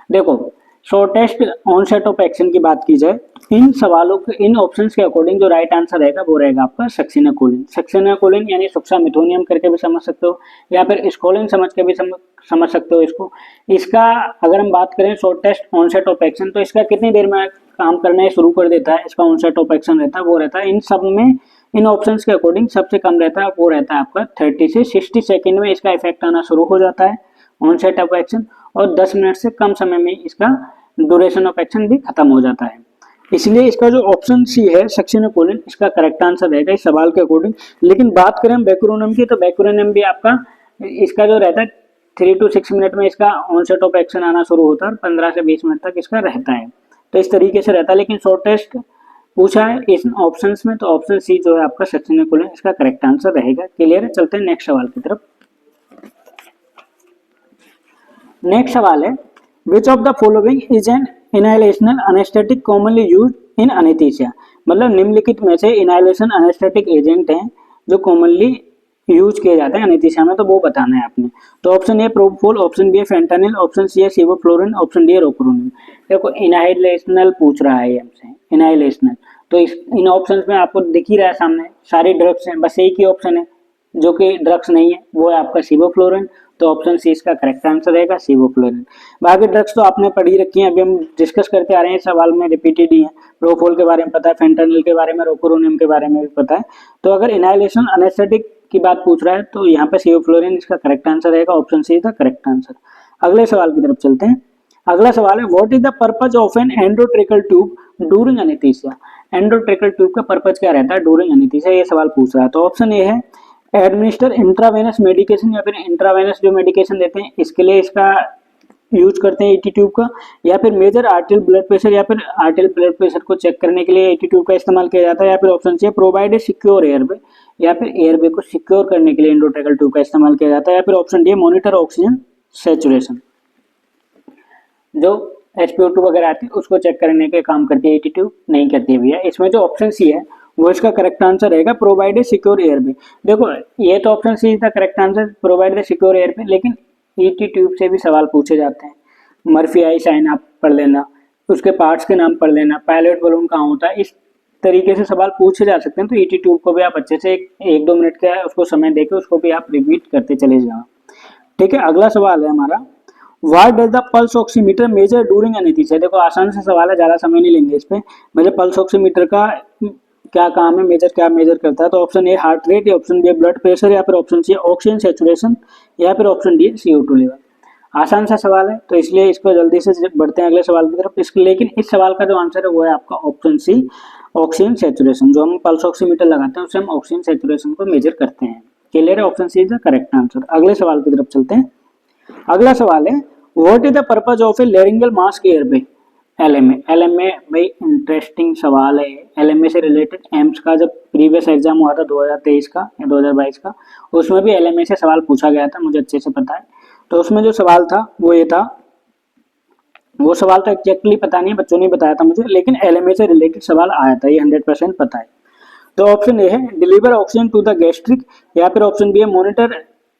देखो शॉर्टेस्ट ऑनसेट ऑफ एक्शन की बात की जाए, इन सवालों के इन ऑप्शंस के अकॉर्डिंग जो राइट आंसर रहेगा वो रहेगा आपका सक्सिनाकोलिन। सक्सिनाकोलिन यानी सुक्सामिथोनियम करके भी समझ सकते हो, या फिर स्कोलिन समझ के भी समझ सकते हो इसको। इसका अगर हम बात करें शॉर्टेस्ट ऑनसेट ऑफ एक्शन, तो इसका कितनी देर में काम करना शुरू कर देता है, इसका ऑनसेट ऑफ एक्शन रहता है वो रहता है इन सब में, इन ऑप्शंस के अकॉर्डिंग सबसे कम रहता है वो रहता है आपका 30 से 60 सेकेंड में इसका इफेक्ट आना शुरू हो जाता है ऑनसेट ऑफ एक्शन, और 10 मिनट से कम समय में इसका ड्यूरेशन ऑफ एक्शन भी खत्म हो जाता है। इसलिए इसका जो ऑप्शन सी है सक्सिनाकोलिन इसका करेक्ट आंसर रहेगा इस सवाल के अकॉर्डिंग। लेकिन बात करें हम बेकुरोनियम की, तो बेकुरोनियम भी आपका इसका जो रहता है 3 to 6 मिनट में इसका ऑनसेट ऑफ एक्शन आना शुरू होता है और 15 से 20 मिनट तक इसका रहता है, तो इस तरीके से रहता है। लेकिन शॉर्टेस्ट पूछा है इस ऑप्शंस में, तो ऑप्शन सी जो है आपका सक्सिनाकोलिन इसका करेक्ट आंसर रहेगा। क्लियर है, चलते हैं नेक्स्ट सवाल की तरफ। नेक्स्ट सवाल है which of the following is an inhalational anaesthetic commonly used in anaesthesia. मतलब निम्नलिखित में से इनहेलेशन एनेस्थेटिक एजेंट हैं जो कॉमनली यूज किए जाते हैं एनेस्थीसिया में, तो वो बताना है आपने। तो option A propofol, option B है फेंटानिल, ऑप्शन सी है सेवोफ्लोरिन, ऑप्शन डी है रोकुरोनिल। देखो इनहेलेशनल पूछ रहा है हमसे, इनहेलेशनल, तो इन ऑप्शंस में आपको दिख ही रहा है सामने सारी ड्रग्स हैं, बस एक ही ऑप्शन है जो कि ड्रग्स नहीं है, वो है आपका सेवोफ्लोरिन, तो ऑप्शन सी इसका करेक्ट आंसर रहेगा सेवोफ्लोरिन। बाकी ड्रग्स तो आपने पढ़ी रखी हैं, अभी हम डिस्कस करते आ रहे हैं, सवाल में रिपीटेड ही है। प्रोपोफोल के बारे में पता है, फेंटानिल के बारे में, रोकुरोनियम के बारे में भी पता है। तो अगर इनहेलेशन एनेस्थेटिक की बात पूछ रहा है तो यहाँ पे सेवोफ्लोरिन इसका करेक्ट आंसर रहेगा, ऑप्शन सी का करेक्ट आंसर। अगले सवाल की तरफ चलते हैं। अगला सवाल है what is the purpose of an endotracheal tube during anaesthesia. Endotracheal tube का पर्पज क्या रहता है ड्यूरिंग एनेस्थीसिया, ये सवाल पूछ रहा है। तो ऑप्शन ए है एडमिनिस्टर इंट्रावेनस मेडिकेशन, या फिर इंट्रावेनस जो मेडिकेशन देते हैं इसके लिए इसका यूज करते हैं एटी ट्यूब का, या फिर मेजर आर्टियल ब्लड प्रेशर, या फिर आर्टियल ब्लड प्रेशर को चेक करने के लिए एटी ट्यूब का इस्तेमाल किया जाता है, या फिर option C provide a secure airway, या फिर एयरवे को सिक्योर करने के लिए एंडोट्रेकल ट्यूब का इस्तेमाल किया जाता है, या फिर option D monitor oxygen saturation, जो HPO2 वगैरह आती है उसको चेक करने के काम करती है एटी ट्यूब, नहीं करती है भैया। इसमें जो ऑप्शन सी है वो इसका करेक्ट आंसर रहेगा प्रोवाइड ए सिक्योर एयरवे। देखो ये तो ऑप्शन सी का correct answer provide a secure airway, लेकिन ईटी ट्यूब से भी सवाल पूछे जाते हैं। मर्फी आई साइन आप पढ़ लेना, उसके पार्ट्स के नाम पढ़ लेना, पायलट बलून कहाँ होता है, इस तरीके से सवाल पूछे जा सकते हैं। तो ईटी ट्यूब को भी आप अच्छे से 1-2 मिनट का उसको समय देकर उसको भी आप रिपीट करते चले जाओ। ठीक है, अगला सवाल है हमारा what does the pulse oximeter measure during anaesthesia. देखो आसान से सवाल है, ज्यादा समय नहीं लेंगे इस पे। मुझे पल्स ऑक्सीमीटर का क्या काम है, मेजर क्या मेजर करता है, तो ऑप्शन ए हार्ट रेट, या ऑप्शन बी ब्लड प्रेशर, या फिर ऑप्शन सी ऑक्सीजन सैचुरेशन, या फिर ऑप्शन डी CO2 लेवल। आसान सा सवाल है, तो इसलिए इसको जल्दी से बढ़ते हैं अगले सवाल की तरफ। इसके लेकिन इस सवाल का जो आंसर है वो है आपका ऑप्शन सी, ऑक्सीजन सेचुरेशन। जो हम पल्स ऑक्सीमीटर लगाते हैं उससे हम ऑक्सीजन सेचुरेशन को मेजर करते हैं। क्लियर है, option C is the correct answer. अगले सवाल की तरफ चलते हैं। अगला सवाल है, what is the purpose of a laryngeal mask airway? LMA. LMA भाई इंटरेस्टिंग सवाल है। एलएमए से रिलेटेड एम्स का जब प्रीवियस एग्जाम हुआ था 2023 का या 2022 का, उसमें भी एलएमए से सवाल पूछा गया था, मुझे अच्छे से पता है। तो उसमें जो सवाल था वो ये था, वो सवाल तो एग्जैक्टली पता नहीं, बच्चों ने बताया था मुझे, लेकिन एलएमए से रिलेटेड सवाल आया था, ये 100% पता है। तो ऑप्शन ए है deliver oxygen to the gastric, या फिर ऑप्शन बी है monitor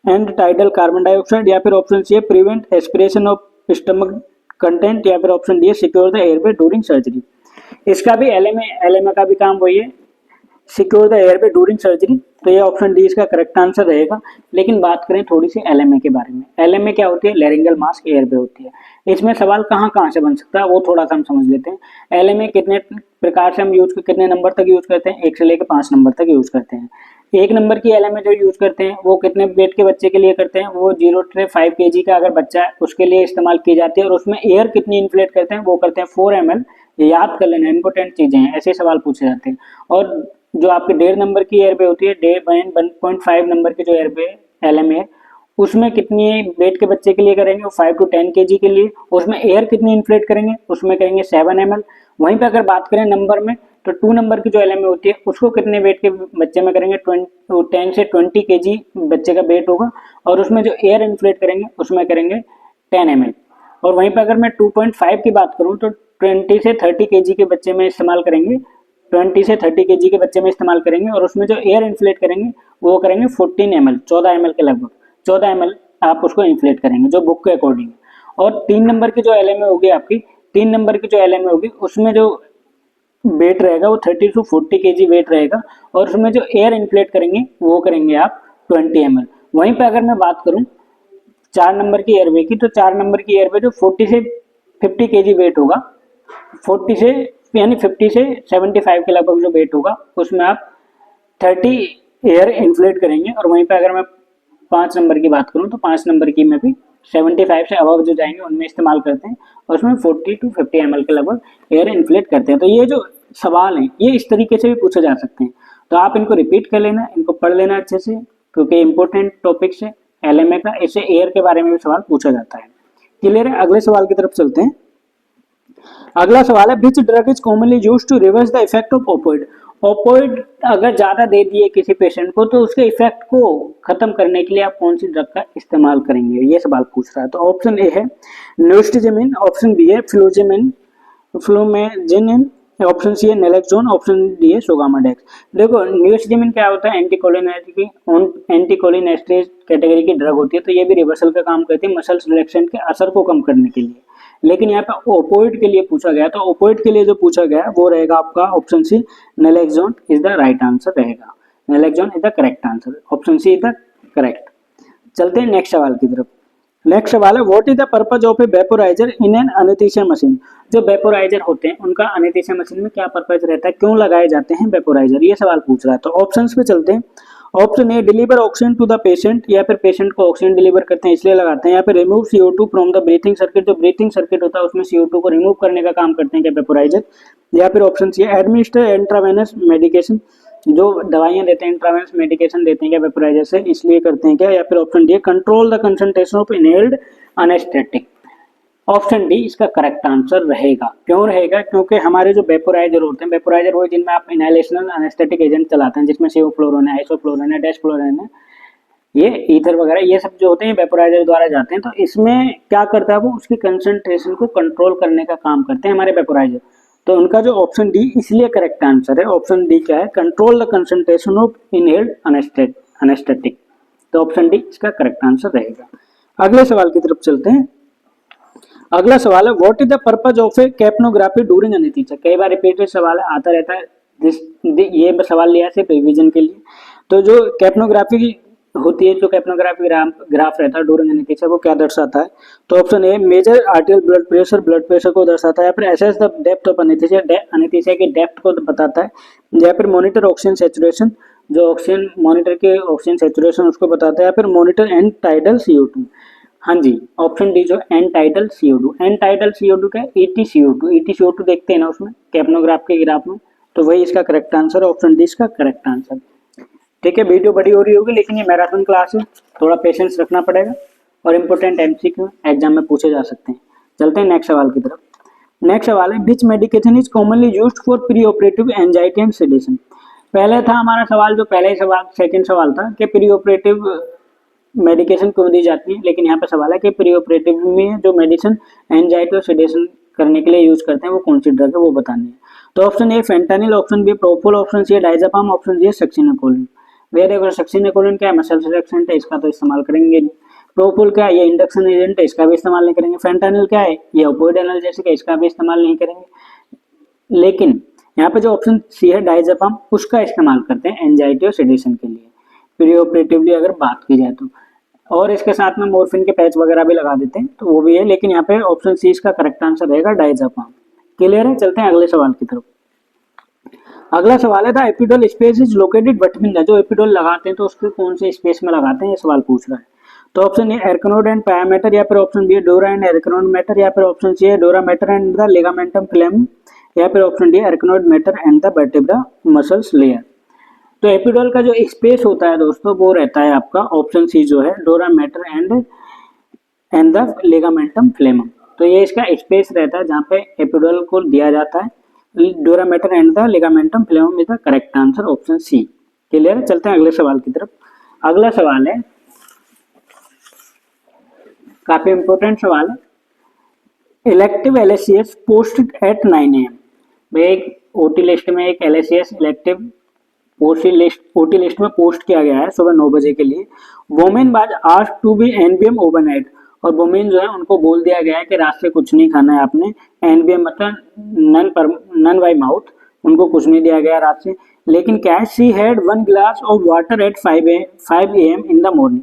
end tidal carbon dioxide, या फिर ऑप्शन सी है prevent aspiration of stomach content, या फिर ऑप्शन डी है secure the airway during surgery. इसका भी एलएमए का भी काम वही है, secure the airway during surgery. तो ये ऑप्शन डी इसका करेक्ट आंसर रहेगा। लेकिन बात करें थोड़ी सी एलएमए के बारे में। एलएमए क्या होती है? लेरिंगल मास्क एयरवे होती है। इसमें सवाल कहाँ कहाँ से बन सकता है वो थोड़ा सा हम समझ लेते हैं। एलएमए कितने प्रकार से हम कितने नंबर तक यूज करते हैं? 1 से लेकर 5 नंबर तक यूज करते हैं। 1 नंबर की एलएमए जो यूज करते हैं वो कितने वेट के बच्चे के लिए करते हैं? वो 0 से 5 kg का अगर बच्चा है उसके लिए इस्तेमाल की जाती है, और उसमें एयर कितनी इन्फ्लेट करते हैं? वो करते हैं 4 ml। याद कर लेना, इंपोर्टेंट चीजें हैं, ऐसे सवाल पूछे जाते हैं। और जो आपके 1.5 नंबर की एयरवे होती है, 1.5 नंबर की जो एयरवे एलएमए है, उसमें कितनी वेट के बच्चे के लिए करेंगे? 5 to 10 kg के लिए। उसमें एयर कितनी इन्फ्लेट करेंगे? उसमें करेंगे 7 ml। वहीं पे अगर बात करें नंबर में, तो 2 नंबर की जो एलएमए होती है उसको कितने वेट के बच्चे में करेंगे? 10 से 20 kg बच्चे का वेट होगा, और उसमें जो एयर इन्फ्लेट करेंगे उसमें करेंगे 10 ml। और वहीं पर अगर मैं 2.5 की बात करूं तो 20 से 30 kg के बच्चे में इस्तेमाल करेंगे, 20 से 30 kg के बच्चे में इस्तेमाल करेंगे, और उसमें जो एयर इन्फ्लेट करेंगे वो करेंगे 14 ml, 14 ml के लगभग 14 ml आप उसको इन्फ्लेट करेंगे जो बुक के अकॉर्डिंग। और 3 नंबर की जो एलएमए होगी आपकी, 3 नंबर की जो एलएमए होगी उसमें जो वेट रहेगा वो 30 to 40 kg वेट रहेगा, और उसमें जो एयर इन्फ्लेट करेंगे वो करेंगे आप 20 ml। वहीं पे अगर मैं बात करूं 4 नंबर की एयरवे की, तो 4 नंबर की एयरवे जो 40 से 50 kg वेट होगा, 40 से यानी 50 से 75 के लगभग जो वेट होगा उसमें आप 30 एयर इन्फ्लेट करेंगे। और वहीं पे अगर मैं 5 नंबर की बात करूं तो 5 नंबर की में भी 75 से अबव जो जाएंगे उनमें इस्तेमाल करते हैं, और उसमें 40 to 50 ml के लगभग एयर इन्फ्लेट करते हैं। तो ये जो सवाल हैं ये इस तरीके से भी पूछे जा सकते हैं। तो आप इनको रिपीट कर लेना, इनको पढ़ लेना अच्छे से, क्योंकि इंपॉर्टेंट टॉपिक्स है एलएमए का, इससे एयर के बारे में भी सवाल पूछा जाता है। क्लियर है? अगले सवाल की तरफ चलते हैं। अगला सवाल है, which drug is commonly used to reverse the effect of opioid? Opioid अगर ज्यादा दे दिए किसी पेशेंट को तो उसके इफेक्ट को खत्म करने के लिए आप कौन सी ड्रग का इस्तेमाल करेंगे? ये सवाल पूछ रहा है। तो ऑप्शन ए है न्यूस्टिजिमिन, ऑप्शन बी है फ्लोमेजिनिन, ऑप्शन सी है नेलेक्सोन, ऑप्शन डी है सोगामाडेक्स। देखो न्यूस्टिजिमिन क्या होता है? एंटीकोलिनेस्टेज कैटेगरी की ड्रग होती है, तो ये भी रिवर्सल का काम करती है मसल्स रिलैक्सेंट के असर को कम करने के लिए। लेकिन यहाँ पे ओपोइड के लिए पूछा गया, तो ओपोइड के लिए जो पूछा गया वो रहेगा आपका option C, naloxone is the right answer रहेगा। Naloxone is the correct answer, option C is the correct. चलते हैं नेक्स्ट सवाल की तरफ। नेक्स्ट सवाल है, what is the purpose of a vaporiser in an anaesthesia machine? जो वेपोराइजर होते हैं उनका एनेस्थीसिया मशीन में क्या पर्पज रहता है, क्यों लगाए जाते हैं वेपोराइजर? ये सवाल पूछ रहा है। तो ऑप्शंस पे चलते हैं। Option A deliver oxygen to the patient, या फिर पेशेंट को ऑक्सीजन डिलीवर करते हैं इसलिए लगाते हैं, या फिर remove CO2 from the breathing circuit, जो ब्रीथिंग सर्किट होता है उसमें CO2 को रिमूव करने का काम करते हैं क्या वेपोराइजर, या फिर option C administer intravenous medication, जो दवाइयां देते हैं इंट्रावेनस मेडिकेशन देते हैं क्या वेपोराइजर से इसलिए करते हैं क्या, या फिर option D control the concentration of inhaled anaesthetic. Option D इसका करेक्ट आंसर रहेगा। क्यों रहेगा? क्योंकि हमारे जो वेपोराइजर होते हैं, वेपोराइजर वो जिनमें आप इनहेलेशनल एनेस्थेटिक एजेंट चलाते हैं, जिसमें सेवोफ्लोरिन है, आइसोफ्लोरिन है, डेस्फ्लोरिन है, ये ईथर वगैरह ये सब जो होते हैं वेपोराइजर द्वारा जाते हैं। तो इसमें क्या करता है वो उसकी कंसंट्रेशन को कंट्रोल करने का काम करते हैं हमारे वेपोराइजर। तो उनका जो ऑप्शन डी इसलिए करेक्ट आंसर है। ऑप्शन डी क्या है? Control the concentration of inhaled anaesthetic. तो ऑप्शन डी इसका करेक्ट आंसर रहेगा। अगले सवाल की तरफ चलते हैं। अगला सवाल है, what is the purpose of A capnography during anaesthesia? कई बार रिपीटेड सवाल आता रहता है, ये सवाल लिया सिर्फ रिवीजन के लिए। तो जो कैप्नोग्राफी होती है, जो कैप्नोग्राफी ग्राफ रहता है ड्यूरिंग एनेस्थीसिया, वो क्या दर्शाता है? तो option A measure arterial blood pressure को दर्शाता है, या फिर assess the depth of anaesthesia की डेप्थ को बताता है, या फिर मॉनिटर ऑक्सीजन सैचुरेशन, जो ऑक्सीजन मॉनिटर के ऑक्सीजन सैचुरेशन उसको बताता है, या फिर मॉनिटर एंड टाइडल CO2। हाँ जी, ऑप्शन डी जो end tidal CO2, end tidal CO2 क्या है, EtCO2, EtCO2 देखते हैं ना उसमें कैप्नोग्राफ के ग्राफ में, तो वही इसका करेक्ट आंसर, ऑप्शन डी इसका करेक्ट आंसर। ठीक है, वीडियो बड़ी हो रही होगी लेकिन ये मैराथन क्लास है, थोड़ा पेशेंस रखना पड़ेगा और इंपॉर्टेंट MCQ एग्जाम में पूछे जा सकते हैं। चलते हैं नेक्स्ट सवाल की तरफ। नेक्स्ट सवाल है which medication is commonly used for pre operative anxiety and sedation. पहले था हमारा सवाल, जो पहले ही सवाल सेकंड सवाल था कि प्री ऑपरेटिव मेडिकेशन क्यों दी जाती है, लेकिन यहाँ पे सवाल है कि प्री ऑपरेटिव में जो मेडिसिन एंजाइटी और सेडेशन करने के लिए यूज करते हैं वो कौन सी ड्रग है वो बतानी है। तो option A fentanyl, option B propofol, option C diazepam, option D है सक्सिनाकोलिन। भैया देखो सक्सिनाकोलिन क्या है, मसल रिलैक्सेंट है, इसका तो इस्तेमाल करेंगे नहीं। प्रोपोल क्या है, ये इंडक्शन एजेंट है, इसका भी इस्तेमाल नहीं करेंगे। फेंटानिल क्या है, ये ओपियोइड एनाल्जेसिक है, इसका भी इस्तेमाल नहीं करेंगे। लेकिन यहाँ पे जो ऑप्शन सी है डायजापाम, उसका इस्तेमाल करते हैं एंजाइटी और सेडेशन के लिए प्री ऑपरेटिवली अगर बात की जाए तो, और इसके साथ में मोर्फिन के पैच वगैरह भी लगा देते हैं तो वो भी है, लेकिन यहाँ पे ऑप्शन सी इसका करेक्ट आंसर रहेगा डायजापाम। क्लियर है, चलते हैं अगले सवाल की तरफ। अगला सवाल है the epidural space is located between the, जो एपिडोल लगाते हैं तो उसके कौन से स्पेस में लगाते हैं, ये सवाल पूछ रहा है। तो option A arachnoid and pia mater, या फिर option B dura and arachnoid mater, या फिर ऑप्शन सी है dura mater and the ligamentum flavum, या फिर option D arachnoid mater and the vertebra muscles layer. तो एपिडोल का जो स्पेस होता है दोस्तों वो रहता है आपका ऑप्शन सी जो है dura mater and the ligamentum फ्लेमम। तो ये इसका स्पेस रहता है जहाँ पे एपिडोल को दिया जाता है। Dura mater and the ligamentum flavum is the correct answer, option C. Clear है, चलते हैं अगले सवाल की तरफ। अगला सवाल है काफी इंपॉर्टेंट सवाल है, elective LSCS posted at 9 AM। भाई एक ओटी लिस्ट में एक LSCS इलेक्टिव ओटी लिस्ट में पोस्ट किया गया है सुबह 9 बजे के लिए। Women was asked to be NBM overnight, और वोमेन जो है उनको बोल दिया गया है कि रात से कुछ नहीं खाना है आपने, NBM मतलब नन बाई माउथ, उनको कुछ नहीं दिया गया रात से। लेकिन क्या है, she had 1 glass of water at 5 AM in the morning.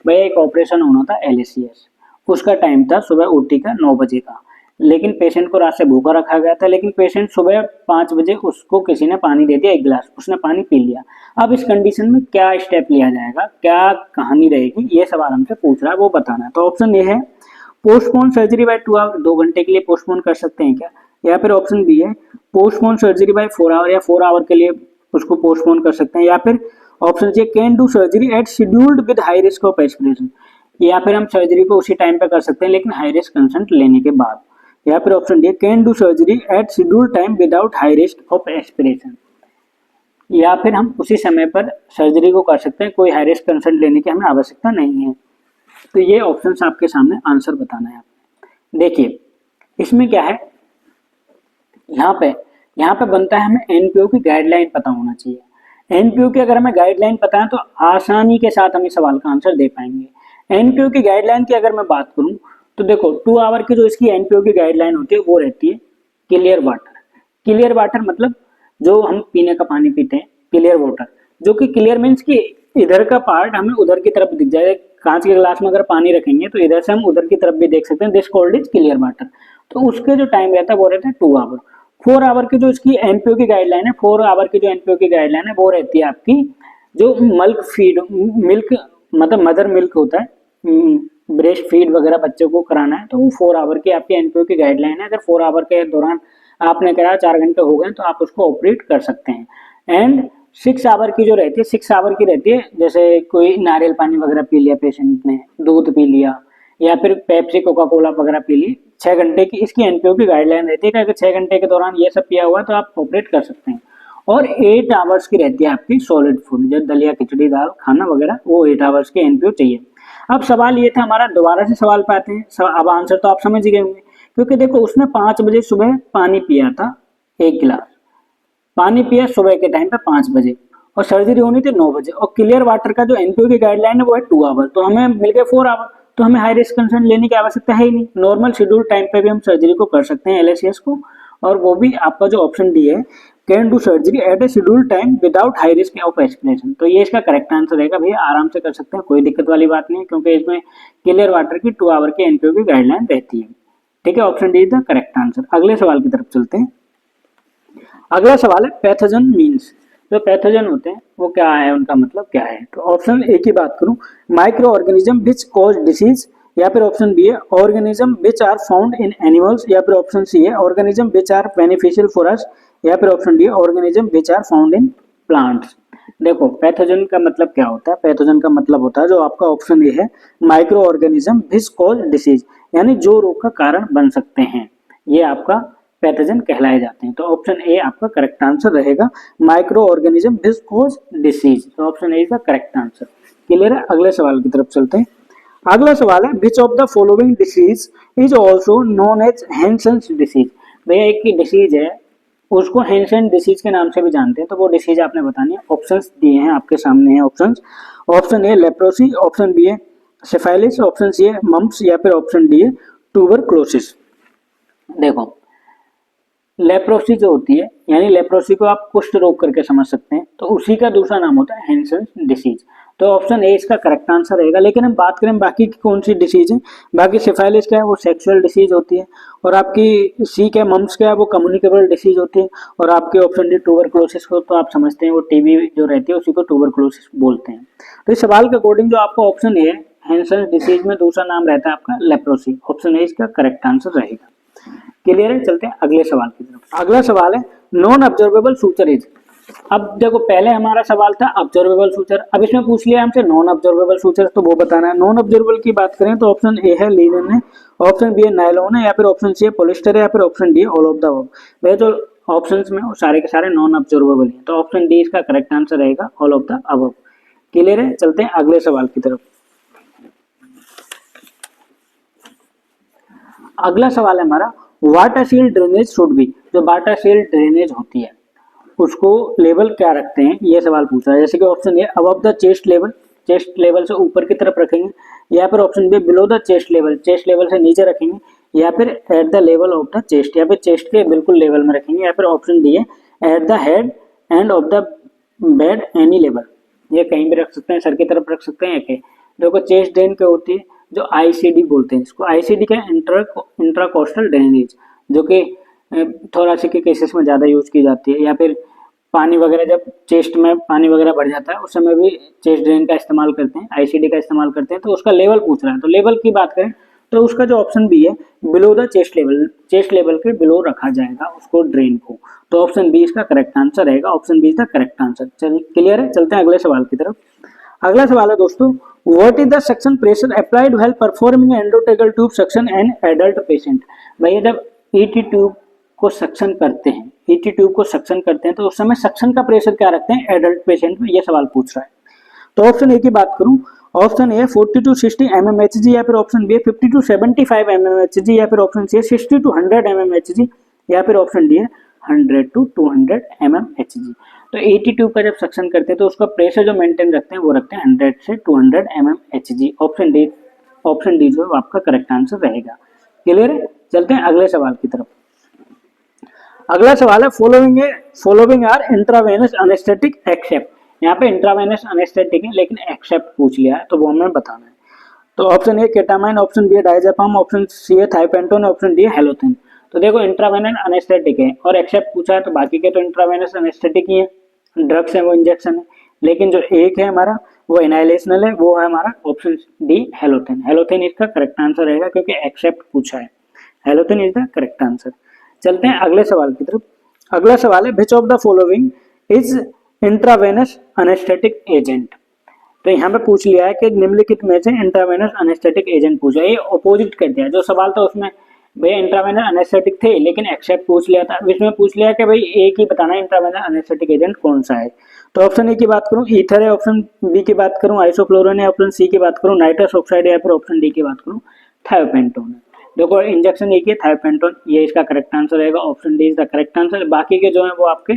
भाई एक ऑपरेशन होना था LSCS, उसका टाइम था सुबह OT का 9 बजे का, लेकिन पेशेंट को रात से भूखा रखा गया था, लेकिन पेशेंट सुबह 5 बजे उसको किसी ने पानी दे दिया 1 गिलास, उसने पानी पी लिया। अब इस कंडीशन में क्या स्टेप लिया जाएगा, क्या कहानी रहेगी, ये सवाल हमसे पूछ रहा है, वो बताना है। तो ऑप्शन ए है पोस्टपोन सर्जरी बाय 2 आवर, 2 घंटे के लिए पोस्टपोन कर सकते हैं क्या, या फिर ऑप्शन बी है पोस्टपोन सर्जरी बाय 4 आवर, या 4 आवर के लिए उसको पोस्टपोन कर सकते हैं, या फिर option C can do surgery at scheduled with high risk of aspiration, या फिर हम सर्जरी को उसी टाइम पे कर सकते हैं लेकिन हाई रिस्क कंसेंट लेने के बाद, या फिर option D can do surgery at scheduled time without high risk of aspiration, या फिर हम उसी समय पर सर्जरी को कर सकते हैं, कोई हाई रिस्क कंसेंट लेने की हमें आवश्यकता नहीं है। तो ये ऑप्शंस आपके सामने आंसर बताना है आपने। देखिए इसमें क्या है, यहाँ पे बनता है हमें एनपीओ की गाइडलाइन पता होना चाहिए। एनपीओ की अगर हमें गाइडलाइन पता है तो आसानी के साथ हम इस सवाल का आंसर दे पाएंगे। एनपीओ की गाइडलाइन की अगर मैं बात करूं तो देखो 2 आवर की जो इसकी एनपीओ की गाइडलाइन होती है वो रहती है क्लियर वाटर। क्लियर वाटर मतलब जो हम पीने का पानी पीते हैं क्लियर वाटर, जो कि क्लियर मीन्स कि इधर का पार्ट हमें उधर की तरफ दिख जाए। कांच के गिलास में अगर पानी रखेंगे तो इधर से हम उधर की तरफ भी देख सकते हैं, this called is clear water. तो उसके जो टाइम रहता है वो रहता है 2 आवर। 4 आवर की जो इसकी एनपीओ की गाइडलाइन है, 4 आवर की जो एनपीओ की गाइडलाइन है वो रहती है आपकी जो मिल्क मतलब मदर मिल्क होता है, ब्रेस्ट फीड वगैरह बच्चों को कराना है तो वो 4 आवर की आपकी एनपीओ की गाइडलाइन है। अगर 4 आवर के दौरान आपने कराया 4 घंटे हो गए तो आप उसको ऑपरेट कर सकते हैं। एंड 6 आवर की जो रहती है 6 आवर की रहती है, जैसे कोई नारियल पानी वगैरह पी लिया पेशेंट ने, दूध पी लिया या फिर पेप्सी कोका कोला वगैरह पी ली, 6 घंटे की इसकी एनपीओ की गाइडलाइन रहती है कि अगर 6 घंटे के दौरान ये सब पिया हुआ तो आप ऑपरेट कर सकते हैं। और 8 आवर्स की रहती है आपकी सॉलिड फूड, जो दलिया खिचड़ी दाल खाना वगैरह, वो 8 आवर्स की एनपीओ चाहिए। अब सवाल ये था हमारा, दोबारा से सवाल पे आते हैं। अब आंसर तो आप समझ गए होंगे, क्योंकि देखो उसने 5 बजे सुबह पानी पिया था, 1 गिलास पानी पिया सुबह के टाइम पे 5 बजे, और सर्जरी होनी थी 9 बजे, और क्लियर वाटर का जो एनपीओ की गाइडलाइन है वो है 2 आवर, तो हमें मिल गए 4 आवर, तो हमें हाई रिस्क कंसर्न लेने की आवश्यकता है ही नहीं। नॉर्मल शेड्यूल टाइम पे भी हम सर्जरी को कर सकते हैं LSCS को, और वो भी आपका जो ऑप्शन डी है can do surgery eight A schedule time without high risk of aspiration, तो ये इसका करेक्ट आंसर रहेगा। भैया आराम से कर सकते हैं, कोई दिक्कत वाली बात नहीं है, क्योंकि इसमें क्लियर वाटर की 2 आवर की एनपीओ की गाइडलाइन रहती है। ठीक है, option D is the correct answer. अगले सवाल की तरफ चलते हैं। अगला सवाल है पैथोजन मीन्स, जो पैथोजन होते हैं वो क्या है, उनका मतलब क्या है। तो ऑप्शन ए की बात करूं, micro organism which cause disease या फिर ऑप्शन बी है organism which are found in animals, या फिर ऑप्शन सी है organism which are beneficial for us, या फिर option D organism which are found in plants. देखो पैथोजन का मतलब क्या होता है, पैथोजन का मतलब होता है जो आपका ऑप्शन ए है micro organism which cause disease, यानी जो रोग का कारण बन सकते हैं, ये आपका पैथोजन कहलाए जाते हैं। तो ऑप्शन ए आपका करेक्ट आंसर रहेगा, micro organism which cause disease. तो option A is the correct answer. Clear है? अगले सवाल की तरफ चलते हैं। अगला सवाल है which of the following disease is also known as Hansen's disease. भैया एक डिसीज है उसको हैंसन डिसीज के नाम से भी जानते हैं, तो वो डिसीज आपने बतानी है। ऑप्शंस दिए हैं आपके सामने हैं options. Option A leprosy, option B है सिफाइलिस, ऑप्शन सी है मम्प्स, या फिर ऑप्शन डी है ट्यूबरक्लोसिस। देखो लेप्रोसी जो होती है, यानी लेप्रोसी को आप कुष्ठ रोग करके समझ सकते हैं, तो उसी का दूसरा नाम होता है हैंसन डिसीज। तो ऑप्शन ए इसका करेक्ट आंसर रहेगा। लेकिन हम बात करें बाकी की कौन सी डिसीज है, बाकी सिफाइलिस क्या है वो सेक्सुअल डिसीज होती है, और आपकी सी क्या मम्प्स क्या है वो कम्युनिकेबल डिसीज होती है, और आपके ऑप्शन डी ट्यूबरक्लोसिस को तो आप समझते हैं वो टीबी जो रहती है उसी को ट्यूबरक्लोसिस बोलते हैं। तो इस सवाल के अकॉर्डिंग जो आपका ऑप्शन ए है हैंसन डिसीज में दूसरा नाम रहता है आपका लेप्रोसी। ऑप्शन ए इसका करेक्ट आंसर रहेगा। क्लियर है? चलते हैं अगले सवाल की तरफ। अगला सवाल है नॉन ऑब्जर्वेबल सूचर इज। अब देखो पहले हमारा सवाल था ऑब्जर्वेबल सूचर, अब इसमें पूछ लिया हमसे नॉन ऑब्जर्वेबल सूचर, तो वो बताना है। नॉन ऑब्जर्वेबल की बात करें तो ऑप्शन ए है लिनन है, ऑप्शन बी है नायलॉन है, या फिर ऑप्शन सी है पॉलिस्टर है, या फिर option D all of the above. वह जो ऑप्शंस में वो सारे के सारे नॉन ऑब्जर्वेबल हैं, तो ऑप्शन डी इसका करेक्ट आंसर रहेगा all of the above. Clear है? चलते हैं अगले सवाल की तरफ। अगला सवाल है हमारा water seal drainage should be. जो वाटर सील ड्रेनेज होती है उसको लेवल क्या रखते हैं, ये सवाल पूछा है। जैसे कि option A above the chest level, chest level से ऊपर की तरफ रखेंगे, या फिर option be below the chest level से नीचे रखेंगे, या फिर at the level of the chest, या फिर चेस्ट के बिल्कुल लेवल में रखेंगे, या फिर ऑप्शन डी है at the head end of the bed any level. ये कहीं भी रख सकते हैं, सर की तरफ रख सकते हैं। देखो चेस्ट ड्रेन क्या होती है, जो आईसीडी बोलते हैं इसको। आईसीडी क्या है? इंट्राकोस्टल ड्रेनेज, जो कि थोरासिक के केसेस में ज़्यादा यूज की जाती है, या फिर पानी वगैरह जब चेस्ट में पानी वगैरह बढ़ जाता है उस समय भी चेस्ट ड्रेन का इस्तेमाल करते हैं, आईसीडी का इस्तेमाल करते हैं। तो उसका लेवल पूछ रहा है, तो लेवल की बात करें तो उसका जो ऑप्शन बी है बिलो द चेस्ट लेवल के बिलो रखा जाएगा उसको ड्रेन को। तो ऑप्शन बी इसका करेक्ट आंसर रहेगा। Option B is the correct answer. चल क्लियर है? चलते हैं अगले सवाल की तरफ। अगला सवाल है दोस्तों what is the suction pressure applied while performing endotracheal tube suction an adult patient. भैया जब ईटी ट्यूब को सक्शन करते हैं, ईटी ट्यूब को सक्शन करते हैं तो उस समय सक्शन का प्रेशर क्या रखते हैं एडल्ट पेशेंट में, ये सवाल पूछ रहा है। तो ऑप्शन ए की बात करूं, ऑप्शन ए 40 to 60 mmHg, या फिर ऑप्शन बी 50 to 75 mmHg, या फिर ऑप्शन सी 60 to 100 mmHg, या फिर ऑप्शन डी है 100 to 200 mmHg। तो ईटी ट्यूब का जब सक्शन करते हैं तो उसका प्रेशर जो मेंटेन रखते हैं वो रखते हैं 100 से 200 mmHg। ऑप्शन डी जो आपका करेक्ट आंसर रहेगा। क्लियर है? चलते हैं अगले सवाल की तरफ। अगला सवाल है following are intravenous anaesthetic except. यहाँ पे इंट्रावेनस एनेस्थेटिक है लेकिन एक्सेप्ट पूछ लिया है तो वो हमें बताना है। तो option A ketamine, option B है डायजेपाम, ऑप्शन सी है थाइपेंटोन, ऑप्शन डी है हेलोथिन। तो देखो इंट्रावेनस एनेस्थेटिक है और एक्सेप्ट पूछा है तो बाकी के तो इंट्रावेनस एनेस्थेटिक ही है, ड्रग्स है वो इंजेक्शन है। लेकिन जो एक है हमारा वो इनहेलेशनल है, वो है हमारा ऑप्शन डी हेलोथिन। हेलोथिन इसका करेक्ट आंसर रहेगा क्योंकि एक्सेप्ट पूछा है। Halothane is the correct answer. चलते हैं अगले सवाल की तरफ। अगला सवाल है which of the following is intravenous anaesthetic agent. तो यहाँ पे पूछ लिया है कि निम्नलिखित में से इंट्रावेनस एनेस्थेटिक एजेंट पूछा है। ये ऑपोजिट कर दिया, जो सवाल था उसमें भैया इंट्रावेनस एनेस्थेटिक थे लेकिन एक्सेप्ट पूछ लिया था, इसमें पूछ लिया कि भाई एक ही बताना है इंट्रावेनस एनेस्थेटिक एजेंट कौन सा है। तो ऑप्शन ए की बात करूँ ईथर है, ऑप्शन बी की बात करूँ आइसोफ्लोरोन है, ऑप्शन सी की बात करूँ नाइट्रस ऑक्साइड है, या फिर ऑप्शन डी की बात करूँ थायोपेंटोन है। देखो इंजेक्शन एक ही है थायोपेंटोन, ये इसका करेक्ट आंसर रहेगा। Option D is the correct answer. बाकी के जो है वो आपके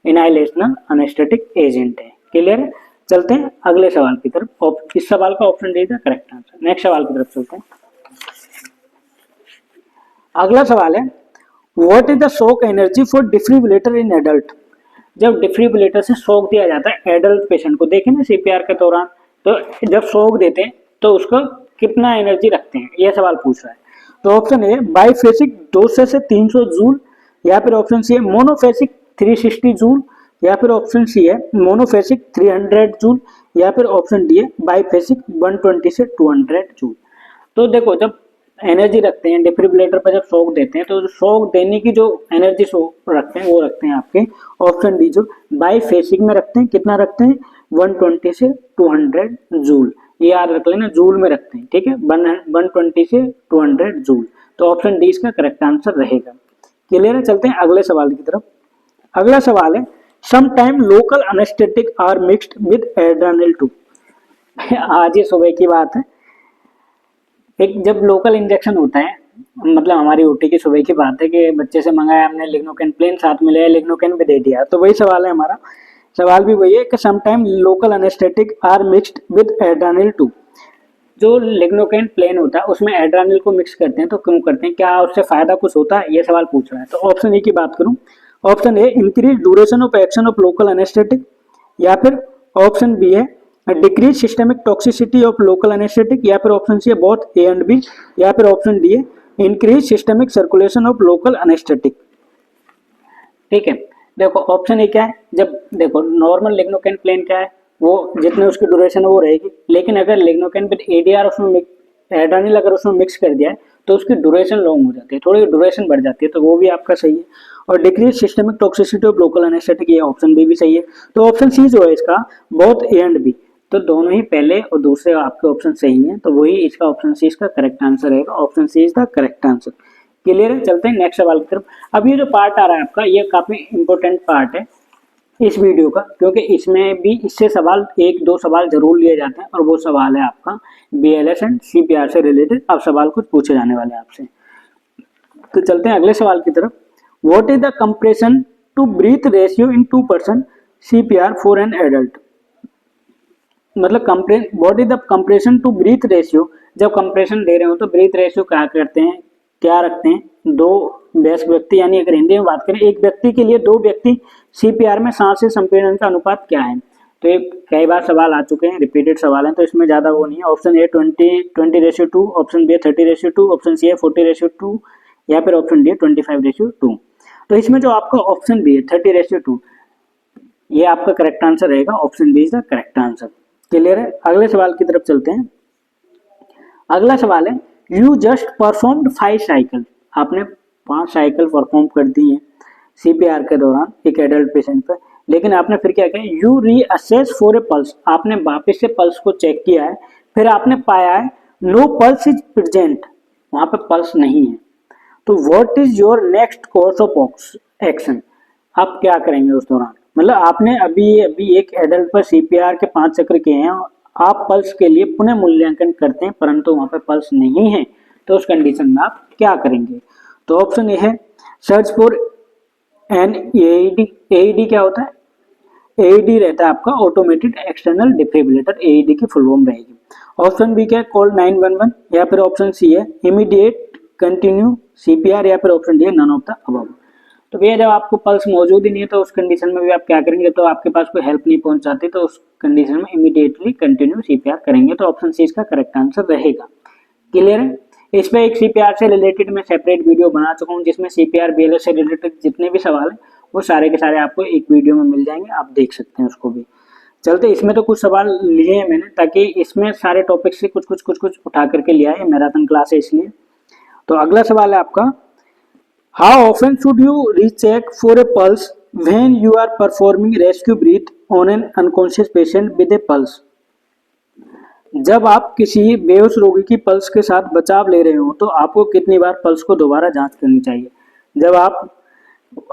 इनहेलेशनल एनेस्थेटिक एजेंट है। क्लियर है? चलते हैं अगले सवाल की तरफ। इस सवाल का option D is the correct answer. Next सवाल की तरफ चलते हैं। अगला सवाल है what is the shock energy for defibrillator in adult. जब डिफिब्रिलेटर से शॉक दिया जाता है एडल्ट पेशेंट को, देखें ना सीपीआर के दौरान, तो जब शॉक देते हैं तो उसको कितना एनर्जी रखते हैं, यह सवाल पूछ रहा है। तो ऑप्शन ए बाईफेसिक 200 से 300 जूल, या फिर ऑप्शन सी है मोनोफेसिक 360 जूल, या फिर ऑप्शन सी है मोनोफेसिक 300 जूल, या फिर ऑप्शन डी है बाईफेसिक 120 से 200 जूल। तो देखो जब एनर्जी रखते हैं डिफिब्रिलेटर पर, जब शॉक देते हैं तो शॉक देने की जो एनर्जी रखते हैं वो रखते हैं आपके ऑप्शन डी जो बाई फेसिंग में रखते हैं। कितना रखते हैं? 120 से 200 जूल। ये याद रख लेना, जूल में रखते हैं, ठीक है, 120 से 200 जूल। तो ऑप्शन डी इसका करेक्ट आंसर रहेगा। क्लियर है? चलते हैं अगले सवाल की तरफ। अगला सवाल है sometime local anaesthetic are mixed with adrenal to. आज ये सुबह की बात है, एक जब लोकल इंजेक्शन होता है, मतलब हमारी ओटी की सुबह की बात है कि बच्चे से मंगाया हमने लिग्नोकेन प्लेन, साथ में लिया लिग्नोकेन भी दे दिया। तो वही सवाल है हमारा, सवाल भी वही है कि sometime local anaesthetic are mixed with adrenal to. जो लिग्नोकेन प्लेन होता है उसमें एड्रेनल को मिक्स करते हैं, तो क्यों करते हैं, क्या उससे फायदा कुछ होता है, ये सवाल पूछ रहा है। तो ऑप्शन ए की बात करूं, option A increase duration of action of local anaesthetic, या फिर ऑप्शन बी है decrease systemic toxicity of local anaesthetic, या फिर ऑप्शन सी है बोथ ए एंड बी, या फिर ऑप्शन डी है increase systemic circulation of local anaesthetic. ठीक है, देखो ऑप्शन ए क्या है, जब देखो नॉर्मल लिग्नोकेन प्लेन क्या है, वो जितने उसकी ड्यूरेशन है वो रहेगी, लेकिन अगर लिग्नोकेन विद एडीआर उसमें एड्रेनल अगर उसमें मिक्स कर दिया है तो उसकी ड्यूरेशन लॉन्ग हो जाती है, थोड़ी ड्यूरेशन बढ़ जाती है, तो वो भी आपका सही है। और decrease systemic toxicity of local anaesthetic, ये ऑप्शन बी भी सही है। तो ऑप्शन सी जो है इसका बोथ ए एंड बी, तो दोनों ही पहले और दूसरे आपके ऑप्शन सही हैं, तो वही इसका ऑप्शन सी इसका करेक्ट आंसर रहेगा। Option C is the correct answer. Clear है? चलते हैं नेक्स्ट सवाल की तरफ। अब ये जो पार्ट आ रहा है आपका, ये काफी इंपॉर्टेंट पार्ट है इस वीडियो का, क्योंकि इसमें भी इससे सवाल एक दो सवाल जरूर लिए जाते हैं, और वो सवाल है आपका बीएलएस एंड सीपीआर से रिलेटेड। अब सवाल कुछ पूछे जाने वाले हैं आपसे। तो चलते हैं अगले सवाल की तरफ। What is the compression to breath ratio in 2% CPR for an adult. मतलब what is the compression to breath ratio, जब कंप्रेशन दे रहे हो तो ब्रीथ रेशियो क्या करते हैं, क्या रखते हैं, दो वयस्क व्यक्ति, यानी अगर हिंदी में बात करें एक व्यक्ति के लिए दो व्यक्ति सीपीआर में सांस से संपीड़न का अनुपात क्या है। तो ये कई बार सवाल आ चुके हैं, रिपीटेड सवाल हैं, तो इसमें ज्यादा वो नहीं है। Option A 20:2, option B 30:2, option C है 40:2, या फिर ऑप्शन डी 25:2। तो इसमें जो आपका ऑप्शन बी है 30:2, ये आपका करेक्ट आंसर रहेगा। Option B is the correct answer. Clear है? अगले सवाल की तरफ चलते हैं। अगला सवाल है यू जस्ट परफॉर्म्ड 5 साइकिल, आपने 5 साइकिल परफॉर्म कर दी है सीपीआर के दौरान एक एडल्ट पेशेंट पर, लेकिन आपने फिर क्या किया, you reassess for a pulse, आपने वापस से पल्स को चेक किया है, फिर आपने पाया है नो पल्स इज प्रेजेंट, वहां पे पल्स नहीं है। तो what is your next course of action, आप क्या करेंगे उस दौरान। मतलब आपने अभी एक एडल्ट पर सीपीआर के 5 चक्र किए हैं, आप पल्स के लिए पुनः मूल्यांकन करते हैं, परंतु वहां पे पल्स नहीं है, तो उस कंडीशन में आप क्या करेंगे। तो ऑप्शन ए है search for an AED. AED क्या होता है, एईडी रहता है आपका ऑटोमेटेड एक्सटर्नल डिफिब्रिलेटर, एईडी की फुल फॉर्म रहेगी। ऑप्शन बी क्या है कॉल 911, या फिर ऑप्शन सी है इमीडिएट कंटिन्यू सीपीआर, या फिर ऑप्शन डी है नन ऑफ द अबव। तो भैया जब आपको पल्स मौजूद ही नहीं है तो उस कंडीशन में भी आप क्या करेंगे, तो आपके पास कोई हेल्प नहीं पहुंच जाती, तो उस कंडीशन में इमीडिएटली कंटिन्यू सीपीआर करेंगे। तो ऑप्शन सी इसका करेक्ट आंसर रहेगा। क्लियर है? इस पे एक सीपीआर से रिलेटेड मैं सेपरेट वीडियो बना चुका हूँ, जिसमें सीपीआर बीएलएस से रिलेटेड जितने भी सवाल हैं वो सारे के सारे आपको एक वीडियो में मिल जाएंगे, आप देख सकते हैं उसको भी। चलते, इसमें तो कुछ सवाल लिए हैं मैंने, ताकि इसमें सारे टॉपिक से कुछ उठा करके लिया है, मैराथन क्लास है इसलिए। तो अगला सवाल है आपका how often should you recheck for a pulse when you are performing rescue breath on an unconscious patient with a pulse. जब आप किसी बेहोश रोगी की पल्स के साथ बचाव ले रहे हो तो आपको कितनी बार पल्स को दोबारा जांच करनी चाहिए। जब आप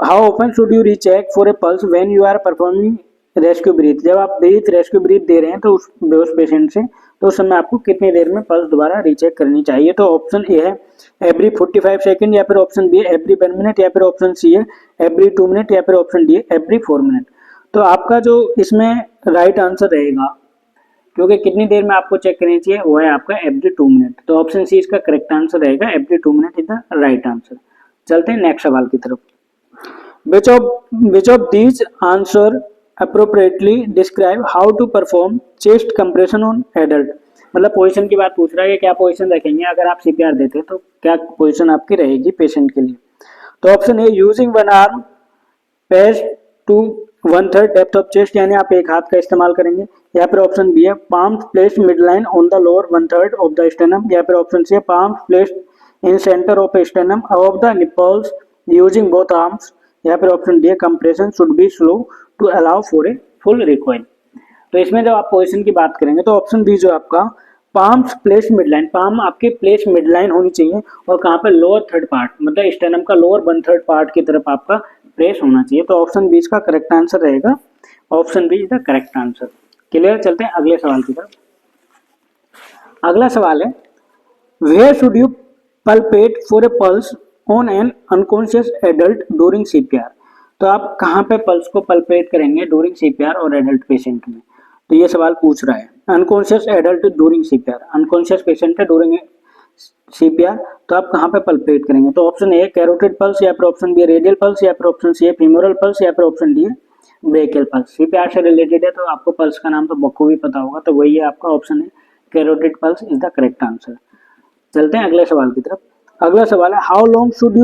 how often should you recheck for a pulse when you are performing rescue breath, जब आप रेस्क्यू ब्रीथ दे रहे हैं तो उस बेहोश पेशेंट से, तो उस समय आपको कितनी देर में पल्स दोबारा रीचेक करनी चाहिए। तो ऑप्शन ए है एवरी 45 सेकंड, या फिर ऑप्शन बी है एवरी 1 मिनट, या फिर ऑप्शन सी है एवरी 2 मिनट, या फिर ऑप्शन डी है एवरी 4 मिनट। तो आपका जो इसमें राइट आंसर रहेगा, क्योंकि कितनी देर में आपको चेक करनी चाहिए, वो है आपका एवरी 2 मिनट। तो ऑप्शन सी इसका करेक्ट आंसर रहेगा, every 2 minute is the right answer. चलते हैं नेक्स्ट सवाल की तरफ। Which of these answer appropriately describe how to perform chest compression on adult। मतलब पोजीशन की बात पूछ रहा है कि क्या पोजीशन रखेंगे अगर आप सीपीआर देते हैं, तो क्या पोजीशन आपकी रहेगी पेशेंट के लिए। तो option A using one arm to 1/3 depth of chest, यानी आप एक हाथ का इस्तेमाल करेंगे। या फिर ऑप्शन बी है palms placed mid line on the lower 1/3 of the sternum. या फिर ऑप्शन सी है palms placed in centre of sternum above the nipples using both arms. या फिर ऑप्शन डी है compression should be slow to allow for a full recoil. तो इसमें जब आप पोजीशन की बात करेंगे तो ऑप्शन बी जो आपका palms place mid line, palm आपके प्लेस मिड लाइन होनी चाहिए और कहाँ पे लोअर थर्ड पार्ट, मतलब स्टेनम का लोअर 1/3 पार्ट की तरफ आपका प्रेस होना चाहिए। तो ऑप्शन बी इसका करेक्ट आंसर रहेगा, option B is the correct answer. Clear, चलते हैं अगले सवाल की तरफ। अगला सवाल है where should you palpate for a pulse on an unconscious adult during CPR. तो आप कहाँ पे पल्स को पल्पेट करेंगे ड्यूरिंग सीपीआर और एडल्ट पेशेंट में, तो ये सवाल पूछ रहा है। Unconscious adult during CPR, unconscious patient है ड्यूरिंग सीपीआर, तो आप कहाँ पे पल्पेट करेंगे। तो ऑप्शन ए कैरोटिड पल्स, या फिर ऑप्शन बी रेडियल पल्स, या फिर ऑप्शन सी है फीमोरल पल्स, या फिर ऑप्शन डी है ब्रेकियल पल्स। सीपीआर से रिलेटेड है तो आपको पल्स का नाम तो बखूबी पता होगा, तो वही है आपका ऑप्शन है carotid pulse is the correct answer. चलते हैं अगले सवाल की तरफ। अगला सवाल है how long should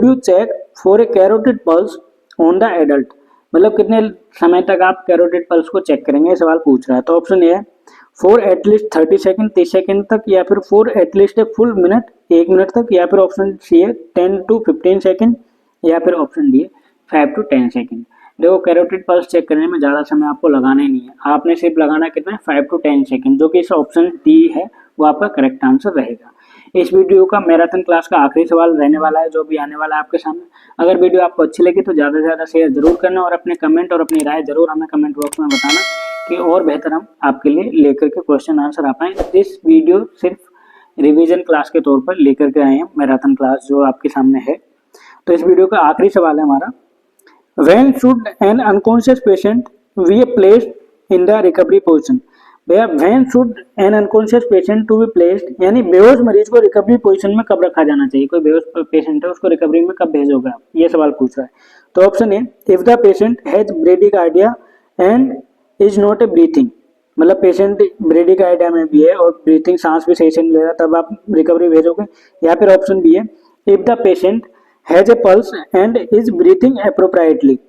you check for a carotid pulse on the adult, मतलब कितने समय तक आप कैरोटिड पल्स को चेक करेंगे, ये सवाल पूछ रहा है। तो ऑप्शन ए है फॉर एटलीस्ट 30 सेकंड, 30 सेकंड तक, या फिर for at least a full minute, 1 minute तक, या फिर ऑप्शन सी है 10 to 15 सेकंड, या फिर ऑप्शन डी है 5 to 10 सेकंड। देखो कैरोटिड पल्स चेक करने में ज़्यादा समय आपको लगाना ही नहीं है, आपने सिर्फ लगाना कितना है 5 to 10 सेकंड, जो कि इस ऑप्शन डी है वो आपका करेक्ट आंसर रहेगा। इस वीडियो का मैराथन क्लास का आखिरी सवाल रहने वाला है जो भी आने वाला है आपके सामने। अगर वीडियो आपको अच्छी लगी तो ज़्यादा से ज़्यादा शेयर जरूर करना और अपने कमेंट और अपनी राय जरूर हमें कमेंट बॉक्स में बताना कि और बेहतर हम आपके लिए लेकर के क्वेश्चन आंसर आ पाएँ। इस वीडियो सिर्फ रिवीजन क्लास के तौर पर लेकर के आए हैं, मैराथन क्लास जो आपके सामने है। तो इस वीडियो का आखिरी सवाल है हमारा when should an unconscious patient be placed in the recovery position. भैया when should an unconscious patient to be placed, यानी बेहोश मरीज को रिकवरी पोजीशन में कब रखा जाना चाहिए। कोई बेहोश पेशेंट है उसको रिकवरी में कब भेजोगे आप, ये सवाल पूछ रहा है। तो option A if the patient has bradycardia and is not a breathing, मतलब पेशेंट ब्रेडिकार्डिया में भी है और ब्रीथिंग सांस भी सही से नहीं ले रहा तब आप रिकवरी भेजोगे। या फिर ऑप्शन बी है if the patient has a pulse and is breathing appropriately,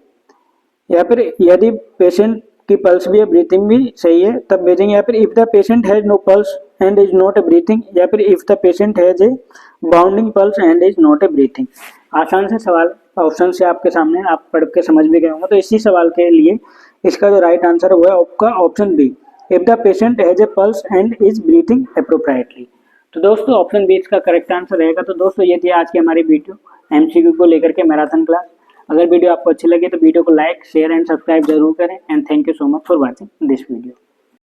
या फिर यदि पेशेंट की पल्स भी है ब्रीथिंग भी सही है तब भेजेंगे। या फिर if the patient has no pulse and is not a breathing, या फिर if the patient has a bounding pulse and is not a breathing. आसान से सवाल ऑप्शन से आपके सामने, आप पढ़ के समझ भी गए होंगे। तो इसी सवाल के लिए इसका जो राइट आंसर है वो है आपका option B if the patient has a pulse and is breathing appropriately. तो दोस्तों ऑप्शन बी इसका करेक्ट आंसर रहेगा। तो दोस्तों ये थी आज की हमारी वीडियो एमसीक्यू को लेकर के मैराथन क्लास। अगर वीडियो आपको अच्छी लगे तो वीडियो को लाइक शेयर एंड सब्सक्राइब जरूर करें and thank you so much for watching this video.